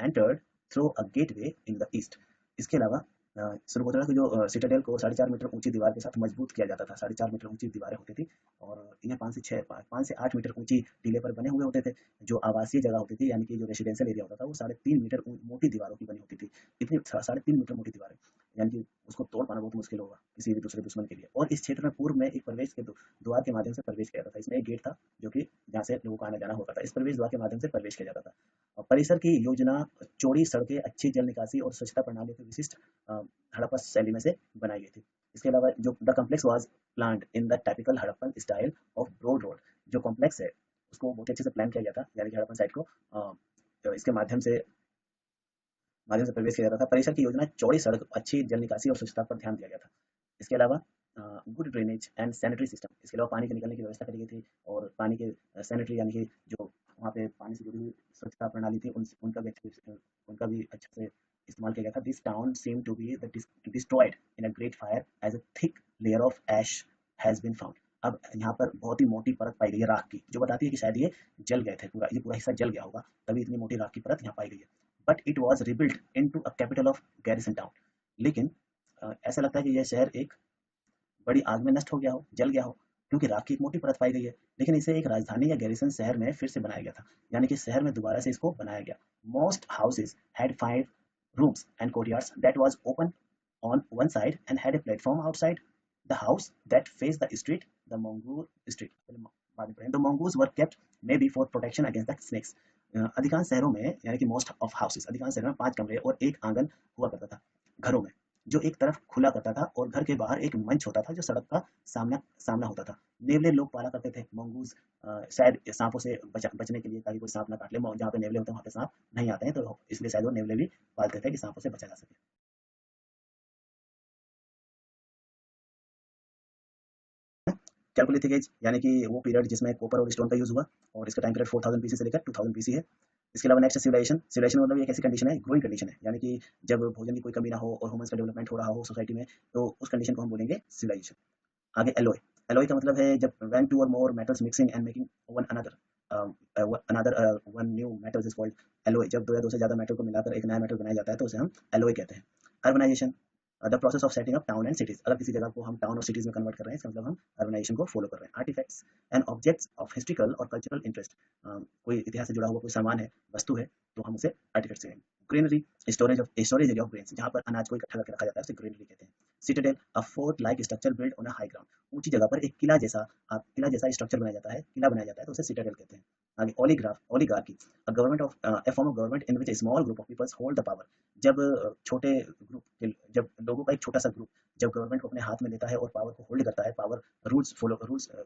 entered through a gateway in the east. इसके अलावा सुरकोतरा की जो Citadel को 4.5 metre ऊंची दीवार के साथ मजबूत किया जाता था। 4.5 मीटर ऊंची दीवारें होती थी और इन्हें 5 से 8 मीटर ऊंची टीले पर बने हुए होते थे। जो आवासीय जगह होती थी, यानी कि जो रेसिडेंशियल एरिया होता था, वो 3.5 मीटर मोटी दीवारों की बनी होती थी। इतनी 3.5 मीटर मोटी दीवारें, यानी कि उसको तोड़ पाना बहुत मुश्किल होगा किसी भी दूसरे दुश्मन के लिए। और इस क्षेत्र में पूर्व में एक प्रवेश के द्वार के माध्यम से प्रवेश किया जाता था। इसमें एक गेट था जो कि जहाँ से लोगों का आना जाना होता था। इस प्रवेश द्वार के माध्यम से प्रवेश किया जाता था। और परिसर की योजना चौड़ी सड़कें, अच्छी जल निकासी और स्वच्छता प्रणाली के विशिष्ट हड़प्पा शैली में से बनाई गई थी। इसके अलावा जो the complex was planned in the typical Harappan style of broad road. जो कॉम्प्लेक्स है उसको बहुत अच्छे से प्लान किया गया था, यानी कि हड़प्पन साइड को तो इसके माध्यम से प्रवेश किया जाता था। परिसर की योजना चौड़ी सड़क, अच्छी जल निकासी और स्वच्छता पर ध्यान दिया गया था। इसके अलावा good drainage and sanitary system, इसके अलावा पानी के निकलने की व्यवस्था करी गई थी और पानी के सैनिटरी, यानी कि जो वहाँ पे पानी से जुड़ी हुई स्वच्छता प्रणाली थी, उनका भी अच्छे से इस्तेमाल किया गया था। This town seem to be destroyed in a great fire as a thick layer of ash has been found. अब यहाँ पर बहुत ही मोटी परत पाई गई है राख की, जो बताती है कि शायद ये जल गए थे, ये पूरा हिस्सा जल गया होगा, तभी इतनी मोटी राख की परत यहाँ पाई गई है। But it was rebuild into a capital of garrison town. लेकिन ऐसा लगता है कि यह शहर एक बड़ी आग में नष्ट हो गया हो, जल गया हो, क्योंकि राख की एक मोटी परत पाई गई है। लेकिन इसे एक राजधानी या गैरिसन शहर में फिर से बनाया गया था, यानी कि शहर में दोबारा से इसको बनाया गया। Most houses had 5 rooms and courtyards that was open on one side and had a platform outside the house that faced the street, the mongoose street. The mongoose were kept maybe for protection against the snakes. अधिकांश शहरों में, यानी कि most of houses, अधिकांश शहरों में 5 कमरे और एक आंगन हुआ करता था घरों में, जो एक तरफ खुला करता था और घर के बाहर एक मंच होता था जो सड़क का सामना होता था। नेवले लोग पाला करते थे, मंगूज शायद सांपों से बचने के लिए, ताकि कोई सांप ना काट ले। जहाँ पे नेवले होते हैं वहाँ पे सांप नहीं आते हैं, तो इसलिए शायद वो नेवले भी पालते थे कि सांपों से बचा जा सके। कैलकोलिथिक एज, यानी कि वो पीरियड जिसमें कॉपर और स्टोन का यूज हुआ, और इसका टाइम पीरियड 4000 बीसी से लेकर 2000 बीसी है। इसके अलावा नेक्स्ट सिविलाइजेशन। सिविलाइजेशन मतलब एक ऐसी कंडीशन है, ग्रोइंग कंडीशन है, यानी कि जब भोजन की कोई कमी ना हो और ह्यूमंस का डेवलपमेंट हो रहा हो सोसाइटी में, तो उस कंडीशन को हम बोलेंगे सिविलाइजेशन। आगे एलॉय। एलॉय का मतलब है जब when 2 or more metals mixing and making one one new metals is called alloy। जब 2 या 2 से ज़्यादा मेटल को मिलाकर एक नया मेटल बनाया जाता है तो उसे हम एलॉय कहते हैं। Urbanisation. The process of setting up town and cities, अगर किसी जगह को हम टाउन और सिटीज में कन्वर्ट कर रहे हैं इसका मतलब हम अर्बनाइजेशन को फॉलो कर रहे हैं। Artefacts and objects of historical और कल्चरल इंटरेस्ट, कोई इतिहास से जुड़ा हुआ कोई सामान है, वस्तु है, तो हम उसे आर्टिफैक्ट्स कहेंगे। Greenery, storage area of grains, जहाँ पर अनाज को इकट्ठा करके रखा जाता है उसे ग्रीनरी कहते हैं। Citadel, a fort like structure build on a high ground, ऊंची जगह पर एक किला जैसा स्ट्रक्चर बनाया जाता है, किला बनाया जाता है तो उसे सिटाडेल कहते हैं। आगे oligarchy, a government of a form of government in which a small group of peoples hold the power, जब छोटे ग्रुप, जब लोगों का एक छोटा सा ग्रुप जब गवर्नमेंट को अपने हाथ में लेता है और पावर को होल्ड करता है, पावर रूल्स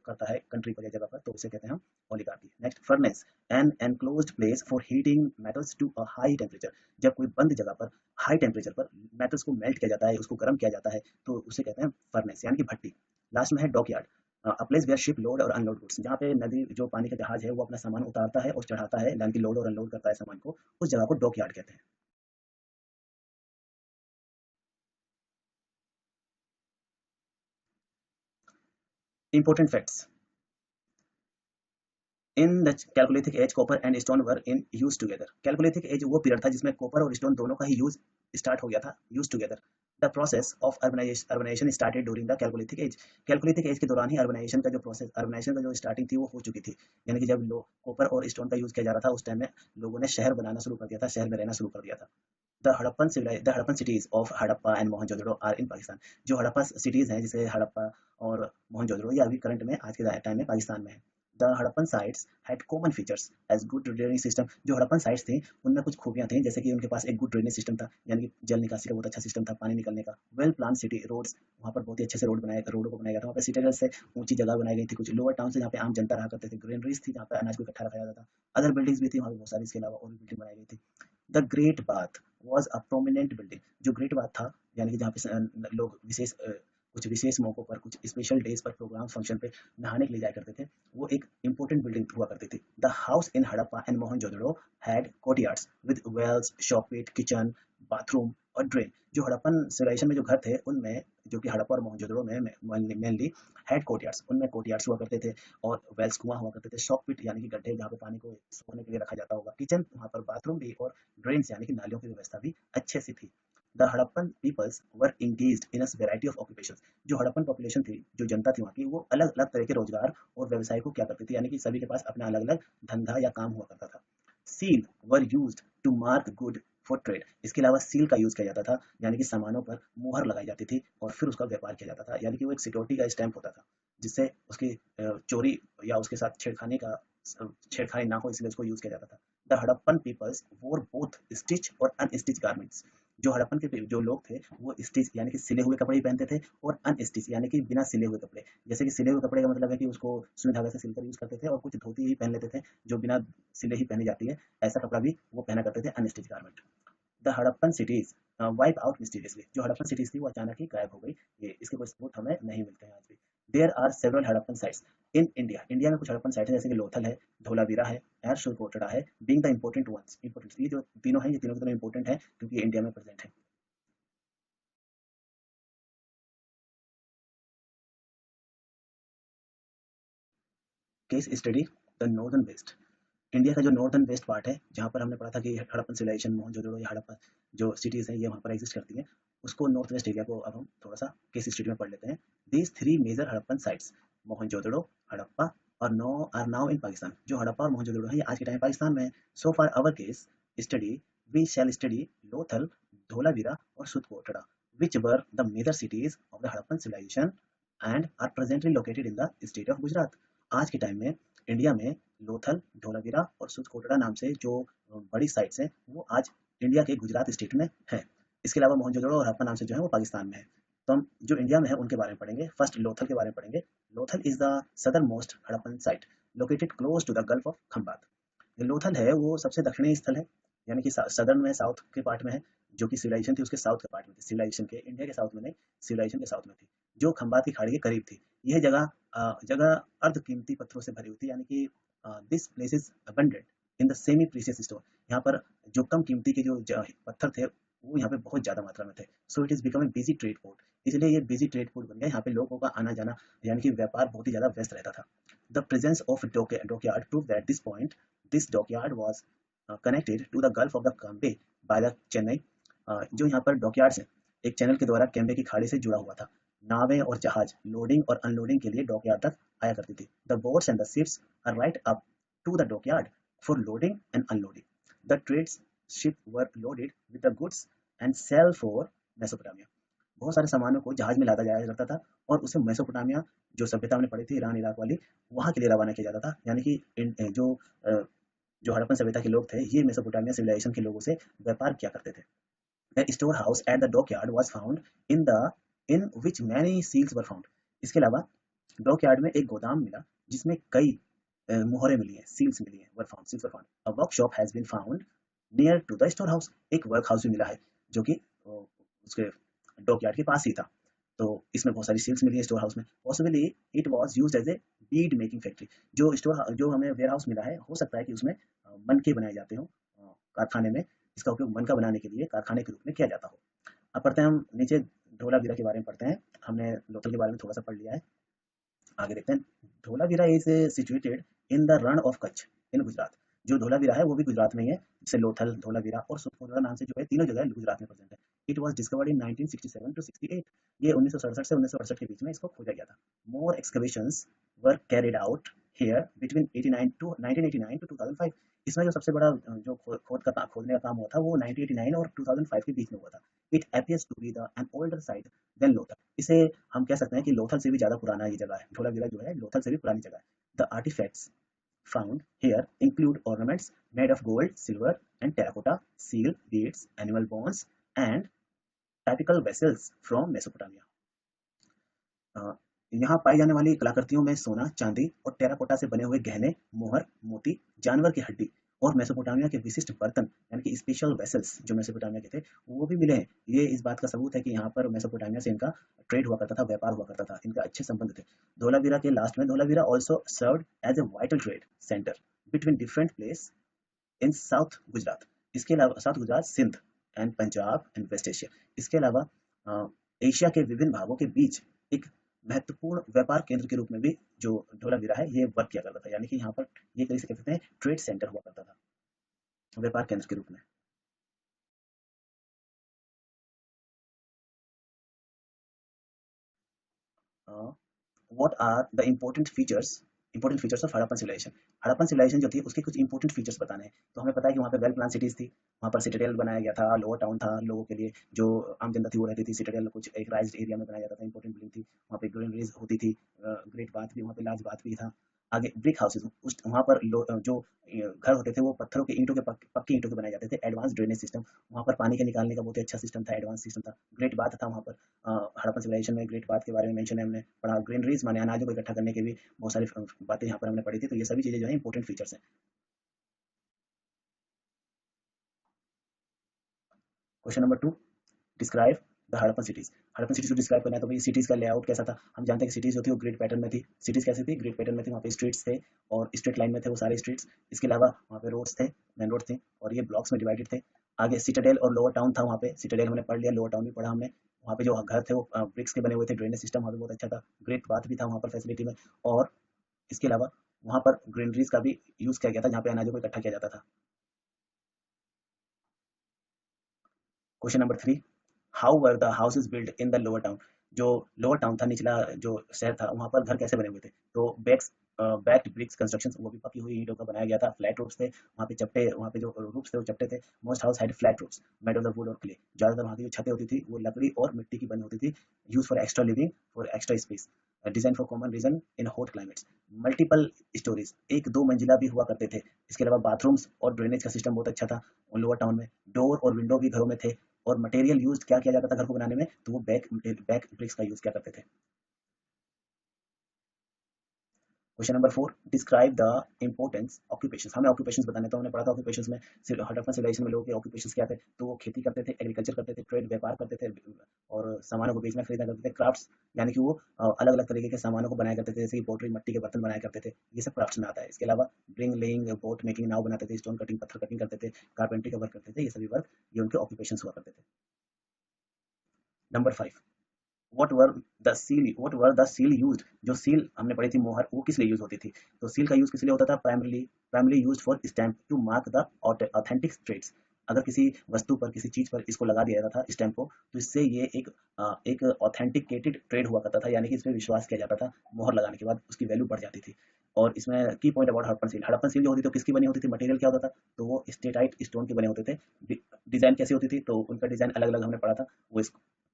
करता है कंट्री पर या जगह पर, तो उसे कहते हैं हम oligarchy. Next, furnace, an enclosed place for heating metals to a high temperature, जब कोई बंद जगह पर हाई टेम्परेचर पर मेटल्स को मेल्ट किया जाता है, उसको गर्म किया जाता है, तो उसे कहते हैं फर्नेस यानी कि भट्टी। लास्ट में है dockyard, a place where ship load और अनलोड गुड्स, जहाँ पे नदी जो पानी का जहाज है वो अपना सामान उतारता है और चढ़ाता है, यानी कि लोड और अनलोड करता है सामान को, उस जगह को डॉकयार्ड कहते हैं। Important facts, in the chalcolithic age copper and stone were in use together, chalcolithic age वो पीरियड था जिसमें कॉपर और स्टोन दोनों का ही यूज स्टार्ट हो गया था, use together. The process of urbanisation started during the chalcolithic age, chalcolithic age के दौरान ही अर्बनाइजेशन का जो स्टार्टिंग थी वो हो चुकी थी, यानी कि जब लोग कॉपर और स्टोन का यूज किया जा रहा था उस टाइम में लोगों ने शहर बनाना शुरू कर दिया था, शहर में रहना शुरू कर दिया था। The Harappan cities of Harappa and Mohenjodaro are in Pakistan, जो हड़प्पा सिटीज हैं जैसे हड़प्पा और मोहनजोदड़ो, ये अभी करंट में आज के टाइम में पाकिस्तान में है। The Harappan sites had common features as good drainage system, जो हड़प्पन साइट्स थी उनमें कुछ खूबियां थी, जैसे कि उनके पास एक गुड ड्रेनेज सिस्टम था, यानी कि जल निकासी का बहुत अच्छा सिस्टम था, पानी निकलने का। वेल प्लान सिटी रोड्स, वहाँ पर बहुत ही अच्छे से रोडों को बनाया गया था, वहाँ पर सिटीजन से ऊंची जगह बनाई गई थी, कुछ लोअर टाउन से जहाँ पे आम जनता रहा करते थे, ग्रीनरीज थी जहाँ पे अनाज को इकट्ठा रखा जाता था, अदर बिल्डिंग्स भी थी वहाँ पे बहुत सारी, इसके अलावा और भी बिल्डिंग बनाई गई थी। The great bath was a prominent building, जो ग्रेट बाथ था यानी कि जहाँ पे लोग कुछ विशेष मौकों पर, कुछ स्पेशल डेज पर, प्रोग्राम फंक्शन पे नहाने के लिए जाया करते थे, वो एक इंपॉर्टेंट बिल्डिंग हुआ करती थी। The house in Harappa and Mohenjodaro had courtyards with wells, shops, kitchen, bathroom और ड्रेन, जो हड़प्पन सिविलाइजेशन में जो घर थे उनमें, जो कि हड़प्पा और मोहनजोदड़ो में मेनली हैड कोर्टयार्ड्स, उनमें कोर्टयार्ड्स हुआ करते थे और वेल्स, कुआं हुआ करते थे, शॉप पिट यानी कि गड्ढे जहाँ पे पानी को सोखने के लिए रखा जाता होगा, किचन, वहाँ पर बाथरूम भी, और ड्रेन्स यानी कि नालियों की व्यवस्था भी अच्छे से थी। The Harappan peoples were engaged in a variety of occupations, जो हड़प्पन पॉपुलेशन थी, जो जनता थी वहाँ की, वो अलग अलग तरह के रोजगार और व्यवसाय को क्या करती थी, यानी कि सभी के पास अपना अलग अलग धंधा या काम हुआ करता था। Seal were used to mark good for trade, इसके अलावा सील का यूज किया जाता था, यानी कि सामानों पर मुहर लगाई जाती थी और फिर उसका व्यापार किया जाता था, यानी कि वो एक सिक्योरिटी का स्टैंप होता था, जिससे उसकी चोरी या उसके साथ छेड़खानी ना हो, इसलिए उसको यूज किया जाता था। द हड़प्पन पीपल्स वोर बोथ स्टिच और अनस्टिच गारमेंट्स, जो हड़प्पन के जो लोग थे वो स्टिच यानी कि सिले हुए कपड़े ही पहनते थे, और अनस्टिच यानी कि बिना सिले हुए कपड़े, जैसे कि सिले हुए कपड़े का मतलब है कि उसको सुई धागे से सिलकर यूज करते थे, और कुछ धोती ही पहन लेते थे जो बिना सिले ही पहनी जाती है, ऐसा कपड़ा भी वो पहना करते थे, unstitch garment. The Harappan cities wipe out mysteriously, जो हड़प्पन सिटीज थी वो अचानक ही गायब हो गई, ये इसके कोई सबूत हमें नहीं मिलते हैं आज भी। There are several Harappan sites in India, India में कुछ हड़प्पन साइट है, जैसे कि लोथल है, धोलावीरा है, एरशुरकोटड़ा है, being the important ones, important, ये जो तीनों हैं, ये तीनों की तरह इंपॉर्टेंट है क्योंकि ये इंडिया में प्रेजेंट है। Case study, the northern west, India का जो नॉर्दर्न वेस्ट पार्ट है, जहाँ पर हमने पढ़ा था कि हड़प्पन सिविलाइजेशन, मोहनजोदड़ो या हड़प्पा जो सिटीज़ हैं ये वहाँ पर एग्जिस्ट करती हैं, उसको नॉर्थ वेस्ट एरिया को अब हम थोड़ा सा केस स्टडी में पढ़ लेते हैं। These three major Harappan sites, Mohenjodaro, Harappa और no are now in Pakistan, जो हड़प्पा और मोहनजोदड़ो है ये आज के टाइम पाकिस्तान में है। So for our case study we shall study Lothal, Dholavira और Surkotada, which were the major cities of the Harappan civilization and are presently located in the state of Gujarat. आज के टाइम में इंडिया में लोथल, धोलावीरा और सुतकोटड़ा नाम से जो बड़ी साइट्स हैं वो आज इंडिया के गुजरात स्टेट में है। इसके अलावा मोहनजोदड़ो और हड़प्पा नाम से जो है वो पाकिस्तान में है। तो हम जो इंडिया में है उनके बारे में पढ़ेंगे। फर्स्ट लोथल के बारे में पढ़ेंगे। Lothal is the southernmost Harappan site located close to the Gulf of Khambhat. Lothal है वो सबसे दक्षिणी स्थल है, यानी कि सदर्न में, साउथ के पार्ट में है, जो कि सिविलाइजेशन थी उसके साउथ के पार्ट में थी, सिविलाइजेशन के इंडिया के साउथ में नहीं, सिविलाइजेशन के साउथ में थी, जो खंबात की खाड़ी के करीब थी। यह जगह अर्ध कीमती पत्थरों से भरी हुई थी, यानी कि this place is abundant in the semi precious stone, यहाँ पर जो कम कीमती के जो पत्थर थे वो यहाँ पे बहुत ज्यादा मात्रा में थे। So it is become a busy trade port, इसलिए ये बिजी ट्रेड पोर्ट बन गया, यहाँ पे लोगों का आना जाना यानी कि व्यापार बहुत ही ज्यादा व्यस्त रहता था। The presence of dockyard prove that this point this dockyard was connected to the Gulf of the Campe by the Chennai, जो यहाँ पर डॉकयार्ड्स हैं एक चैनल के द्वारा कैम्बे की खाड़ी से जुड़ा हुआ था। नावें और जहाज लोडिंग और अनलोडिंग के लिए डॉकयार्ड तक आया करती थी। The boats and the ships are right up to the dockyard for loading and unloading. The trades ship were loaded with the goods and sail for Mesopotamia. बहुत सारे सामानों को जहाज में लादा जाया करता था और उसे मेसोपोटामिया, जो सभ्यता हमने पढ़ी थी ईरान इराक वाली, वहां के लिए रवाना किया जाता था. यानी कि जो हड़प्पन सभ्यता के लोग थे, ये मेसोपोटामिया सिविलाइजेशन के लोगों से व्यापार किया करते थे. A storehouse at the dockyard was found in which many seals were found. इसके अलावा डॉकयार्ड में एक गोदाम मिला जिसमें कई मोहरें मिली हैं, सील्स मिली हैं, were found, seals were found. A workshop has been found near to the storehouse. एक वर्क हाउस भी मिला है जो कि उसके डॉकयार्ड के पास ही था. तो इसमें बहुत सारी सील्स मिली है स्टोर हाउस में. Possibly it was used as a bead making factory. जो हमें वेयर हाउस मिला है, हो सकता है कि उसमें मनके बनाए जाते हों. कारखाने में इसका उपयोग मनका बनाने के लिए कारखाने के रूप में किया जाता हो. अब पढ़ते हैं हम नीचे धोलावीरा के बारे में पढ़ते हैं. हमने लोथल के बारे में थोड़ा सा पढ़ लिया है, आगे देखते हैं. Dholavira is situated in the Rann of Kutch इन गुजरात. जो धोलावीरा है वो भी गुजरात में ही है, जैसे लोथल, धोलावीरा और सुखपुरा नाम से जो है, तीनों जगह गुजरात में प्रेजेंट है. It was discovered in 1967 to 68. ये 1967 से 1968 के बीच में इसको खोजा गया था. More excavations were carried out here between 1989 to 2005. इसमें जो सबसे बड़ा जो खोदने का काम हुआ था वो 1989 और 2005 के बीच में हुआ था. It appears to be the an older site than Lothal. इसे हम कह सकते हैं कि लोथल से भी ज्यादा पुराना ये जगह है. धोलावीरा जो है लोथल से भी पुरानी जगह है. The artefacts found here include ornaments made of gold, silver, and terracotta, seal, beads, animal bones, and typical vessels from Mesopotamia. यहाँ पाई जाने वाली कलाकृतियों में सोना, चांदी और टेराकोटा से बने हुए गहने, मोहर, मोती, जानवर की हड्डी और मेसोपोटामिया के विशिष्ट बर्तन यानी कि स्पेशल वेसल्स जो मेसोपोटामिया के थे वो भी मिले हैं. ये इस बात का सबूत है कि यहाँ पर मेसोपोटामिया से इनका ट्रेड हुआ करता था, व्यापार हुआ करता था, इनके अच्छे संबंध थे. धोलावीरा के लास्ट में, Dholavira also served as a vital trade centre between different place in south Gujarat. इसके अलावा south Gujarat, Sindh and Punjab and West Asia. इसके अलावा एशिया के विभिन्न भागों के बीच एक महत्वपूर्ण व्यापार केंद्र के रूप में भी जो धोलावीरा है ये वर्क किया करता था. यानी कि यहाँ पर ये कह सकते हैं ट्रेड सेंटर हुआ करता था, व्यापार केंद्र के रूप में. What are the important features of Harappan civilisation. Harappan civilisation जो थी उसके कुछ इंपॉर्टेंट फीचर्स बताने हैं. तो हमें पता है कि वहाँ पे वेल प्लान सिटीज थी, वहाँ पर सिटाडेल बनाया गया था, लोअर टाउन था लोगों के लिए, जो आम जनता थी वो रहती थी. सिटाडेल कुछ एक राइज्ड एरिया में बनाया जाता था, इंपॉर्टेंट बिल्डिंग थी, वहाँ पे ग्रीनरीज होती थी, ग्रेट बाथ भी, वहाँ पे लार्ज बाथ भी था. आगे ब्रिक हाउसेज, वहाँ पर जो घर होते थे वो पत्थरों के ईंटों के पक्की ईंटों के बनाए जाते थे. एडवांस ड्रेनेज सिस्टम, वहाँ पर पानी के निकालने का बहुत ही अच्छा सिस्टम था, एडवांस सिस्टम था. ग्रेट बाथ था वहाँ पर. हड़प्पन सिविलाइजेशन में ग्रेट बाथ के बारे में मेंशन है, हमने पढ़ा. ग्रीनरीज माने अनाजों को इकट्ठा करने के भी बहुत सारी बातें यहाँ पर हमने पढ़ी थी. तो ये सभी चीजें जो है इंपॉर्टेंट फीचर्स हैं. Question number 2, describe the Harappan cities. Harappan cities को डिस्क्राइब करना है तो भाई सिटीज का लेआउट कैसा था. हम जानते हैं कि सिटीज जो थी वो ग्रिड पैटर्न में थी. सिटीज कैसी थी, ग्रिड पैटर्न में थी. वहाँ पे स्ट्रीट्स थे और स्ट्रेट लाइन में थे वो सारे स्ट्रीट्स. इसके अलावा वहाँ पे रोड्स थे, मेन रोड थे और ये ब्लॉक्स में डिवाइडेड थे. आगे सिटाडेल और लोअर टाउन था. वहाँ पे सिटाडेल हमने पढ़ लिया, लोअर टाउन भी पढ़ा हमने. वहाँ पे जो घर थे वो ब्रिक्स के बने हुए थे. ड्रेनेज सिस्टम वहाँ पे बहुत अच्छा था. ग्रेट बाथ भी था वहाँ पर फैसिलिटी में. और इसके अलावा वहाँ पर ग्रीनरीज का भी यूज किया गया था जहाँ पे अनाजों को इकट्ठा किया जाता था. Question number 3, how were the houses build in the lower town. जो लोअर टाउन था, निचला जो शहर था, वहाँ पर घर कैसे बने हुए थे. तो बैक्ड ब्रिक्स कंस्ट्रक्शन, वो भी पकी हुई ईंटों का बनाया गया था. फ्लैट रूफ्स थे वहाँ पे, चपटे, वहाँ पे जो रूफ्स थे वो चपटे थे. Most house had flat roofs made of the wood और क्ले. ज़्यादातर वहाँ की जो छतें होती थी वो लकड़ी और मिट्टी की बनी होती थी. Use for extra living, for extra space, design for common reason in hot climates. Multiple stories, एक दो मंजिला भी हुआ करते थे. इसके अलावा बाथरूम्स और ड्रेनेज का सिस्टम बहुत अच्छा था लोअर टाउन में. डोर और विंडो भी घरों में थे. और मटेरियल यूज क्या किया जाता था घर को बनाने में, तो वो बैक ब्रिक्स का यूज किया करते थे. Question number 4, describe the importance occupations. हमें ऑक्यूपेशंस बताने, तो हमने पढ़ा था ऑक्यूपेशंस में हड़प्पन सिविलाइजेशन में लोगों के ऑक्यूपेशंस क्या थे. तो वो खेती करते थे, एग्रीकल्चर करते थे, ट्रेड व्यापार करते थे और सामानों को बेचना खरीदना करते थे. क्राफ्ट्स यानी कि वो अलग अलग तरीके के सामानों को बनाया करते थे, जैसे कि पोटरी, मिट्टी के बर्तन बनाया करते थे. ये सब क्राफ्ट्स में आता है. इसके अलावा ब्रिंग लेइंग, बोट मेकिंग, नाव बनाते थे, स्टोन कटिंग, पत्थर कटिंग करते थे, कारपेंट्री का वर्क करते थे. ये सभी वर्क ये उनके ऑक्यूपेशंस हुआ करते थे. Number 5, what were the seal used. जो सील हमने पढ़ी थी मोहर, वो किस लिए यूज होती थी. तो सील का यूज किस लिए होता था, primarily used for stamp to mark the authentic trades. अगर किसी वस्तु पर, किसी चीज पर इसको लगा दिया जाता था स्टैम्प को, तो इससे ये एक ऑथेंटिकेटेड ट्रेड हुआ करता था, यानी कि इस पे विश्वास किया जाता था। मोहर लगाने के बाद उसकी वैल्यू बढ़ जाती थी। और इसमें की पॉइंट अबाउट हड़प्पन सील जो होती थी, तो किसकी बनी होती थी, मटेरियल क्या होता था, तो वो स्टेटाइट स्टोन के बने होते थे। डिजाइन कैसी होती थी, तो उनका डिजाइन अलग अलग हमने पढ़ा था, वो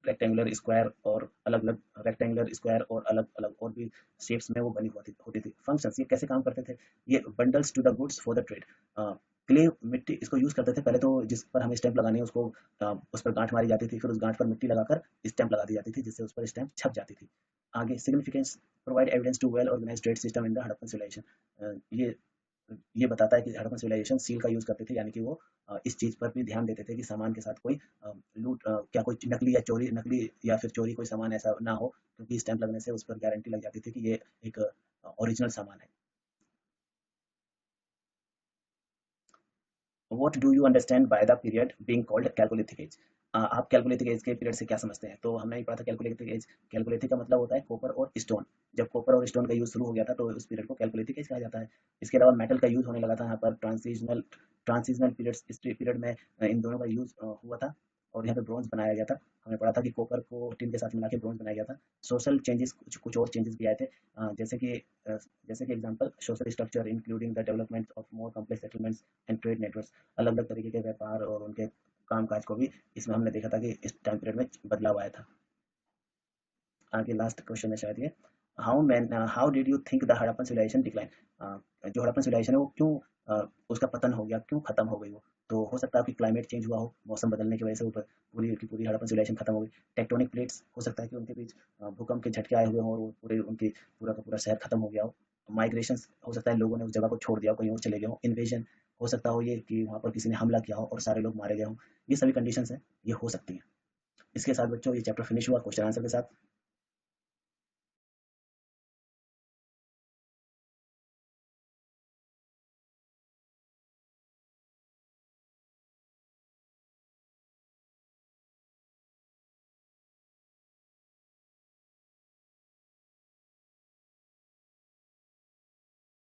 रेक्टेंगुलर, स्क्वायर और अलग अलग, रेक्टेंगुलर, स्क्वायर और अलग अलग और भी शेप्स में वो बनी होती थी। फंक्शंस ये कैसे काम करते थे, ये bundles to the goods for the trade. Clay मिट्टी इसको यूज करते थे पहले, तो जिस पर हमें स्टैंप लगानी है उसको उस पर गांठ मारी जाती थी, फिर उस गांठ पर मिट्टी लगाकर स्टैंप लगा दी जाती थी, जिससे उस पर स्टैंप छप जाती थी। आगे significance, provide evidence to well organised trade system in the Harappan civilisation. ये बताता है कि हड़प्पन सिविलाइजेशन सील का यूज करते थे, यानी कि वो इस चीज पर भी ध्यान देते थे कि सामान के साथ कोई क्या कोई नकली या फिर चोरी कोई सामान ऐसा ना हो, क्योंकि स्टैंप लगने से उस पर गारंटी लग जाती थी कि ये एक ओरिजिनल सामान है। What do you understand by the period being called chalcolithic age. आप कैलकोलिथिक एज के पीरियड से क्या समझते हैं, तो हमने ये पढ़ा था कैलकोलिथिक एज। कैलकोलिथिक का मतलब होता है कॉपर और स्टोन। जब कॉपर और स्टोन का यूज शुरू हो गया था, तो उस पीरियड को कैलकोलिथिक एज कहा जाता है। इसके अलावा मेटल का यूज होने लगा था यहाँ पर ट्रांसिशनल पीरियड्स, इस पीरियड में इन दोनों का यूज हुआ था। और यहाँ पे ब्रॉन्ज बनाया गया था। हमने पढ़ा था कि कॉपर को टिन के साथ मिला के ब्रॉन्ज बनाया गया था। सोशल चेंजेस, कुछ और चेंजेस भी आए थे, जैसे कि example social structure including the development of more complex settlements and trade networks. अलग अलग तरीके के व्यापार और उनके कामकाज को भी इसमें हमने देखा था कि इस टाइम पीरियड में बदलाव आया था। आगे लास्ट क्वेश्चन है शायद ये, how did you think the Harappan civilisation decline. जो हड़प्पन सिविलाइजेशन है वो क्यों उसका पतन हो गया, क्यों खत्म हो गई वो। तो हो सकता है कि क्लाइमेट चेंज हुआ हो, मौसम बदलने की वजह से ऊपर पूरी की पूरी हड़प्पन सिविलाइजेशन खत्म हो गई। टेक्टोनिक प्लेट्स, हो सकता है कि उनके बीच भूकंप के झटके आए हुए हों और वो पूरे उनकी पूरा का पूरा शहर खत्म हो गया हो। माइग्रेशन, हो सकता है लोगों ने उस जगह को छोड़ दिया हो, कहीं और चले गए हो। इन्वेजन, हो सकता हो ये कि वहाँ पर किसी ने हमला किया हो और सारे लोग मारे गए हों। ये सभी कंडीशंस हैं, ये हो सकती हैं। इसके साथ बच्चों ये चैप्टर फिनिश हुआ क्वेश्चन आंसर के साथ।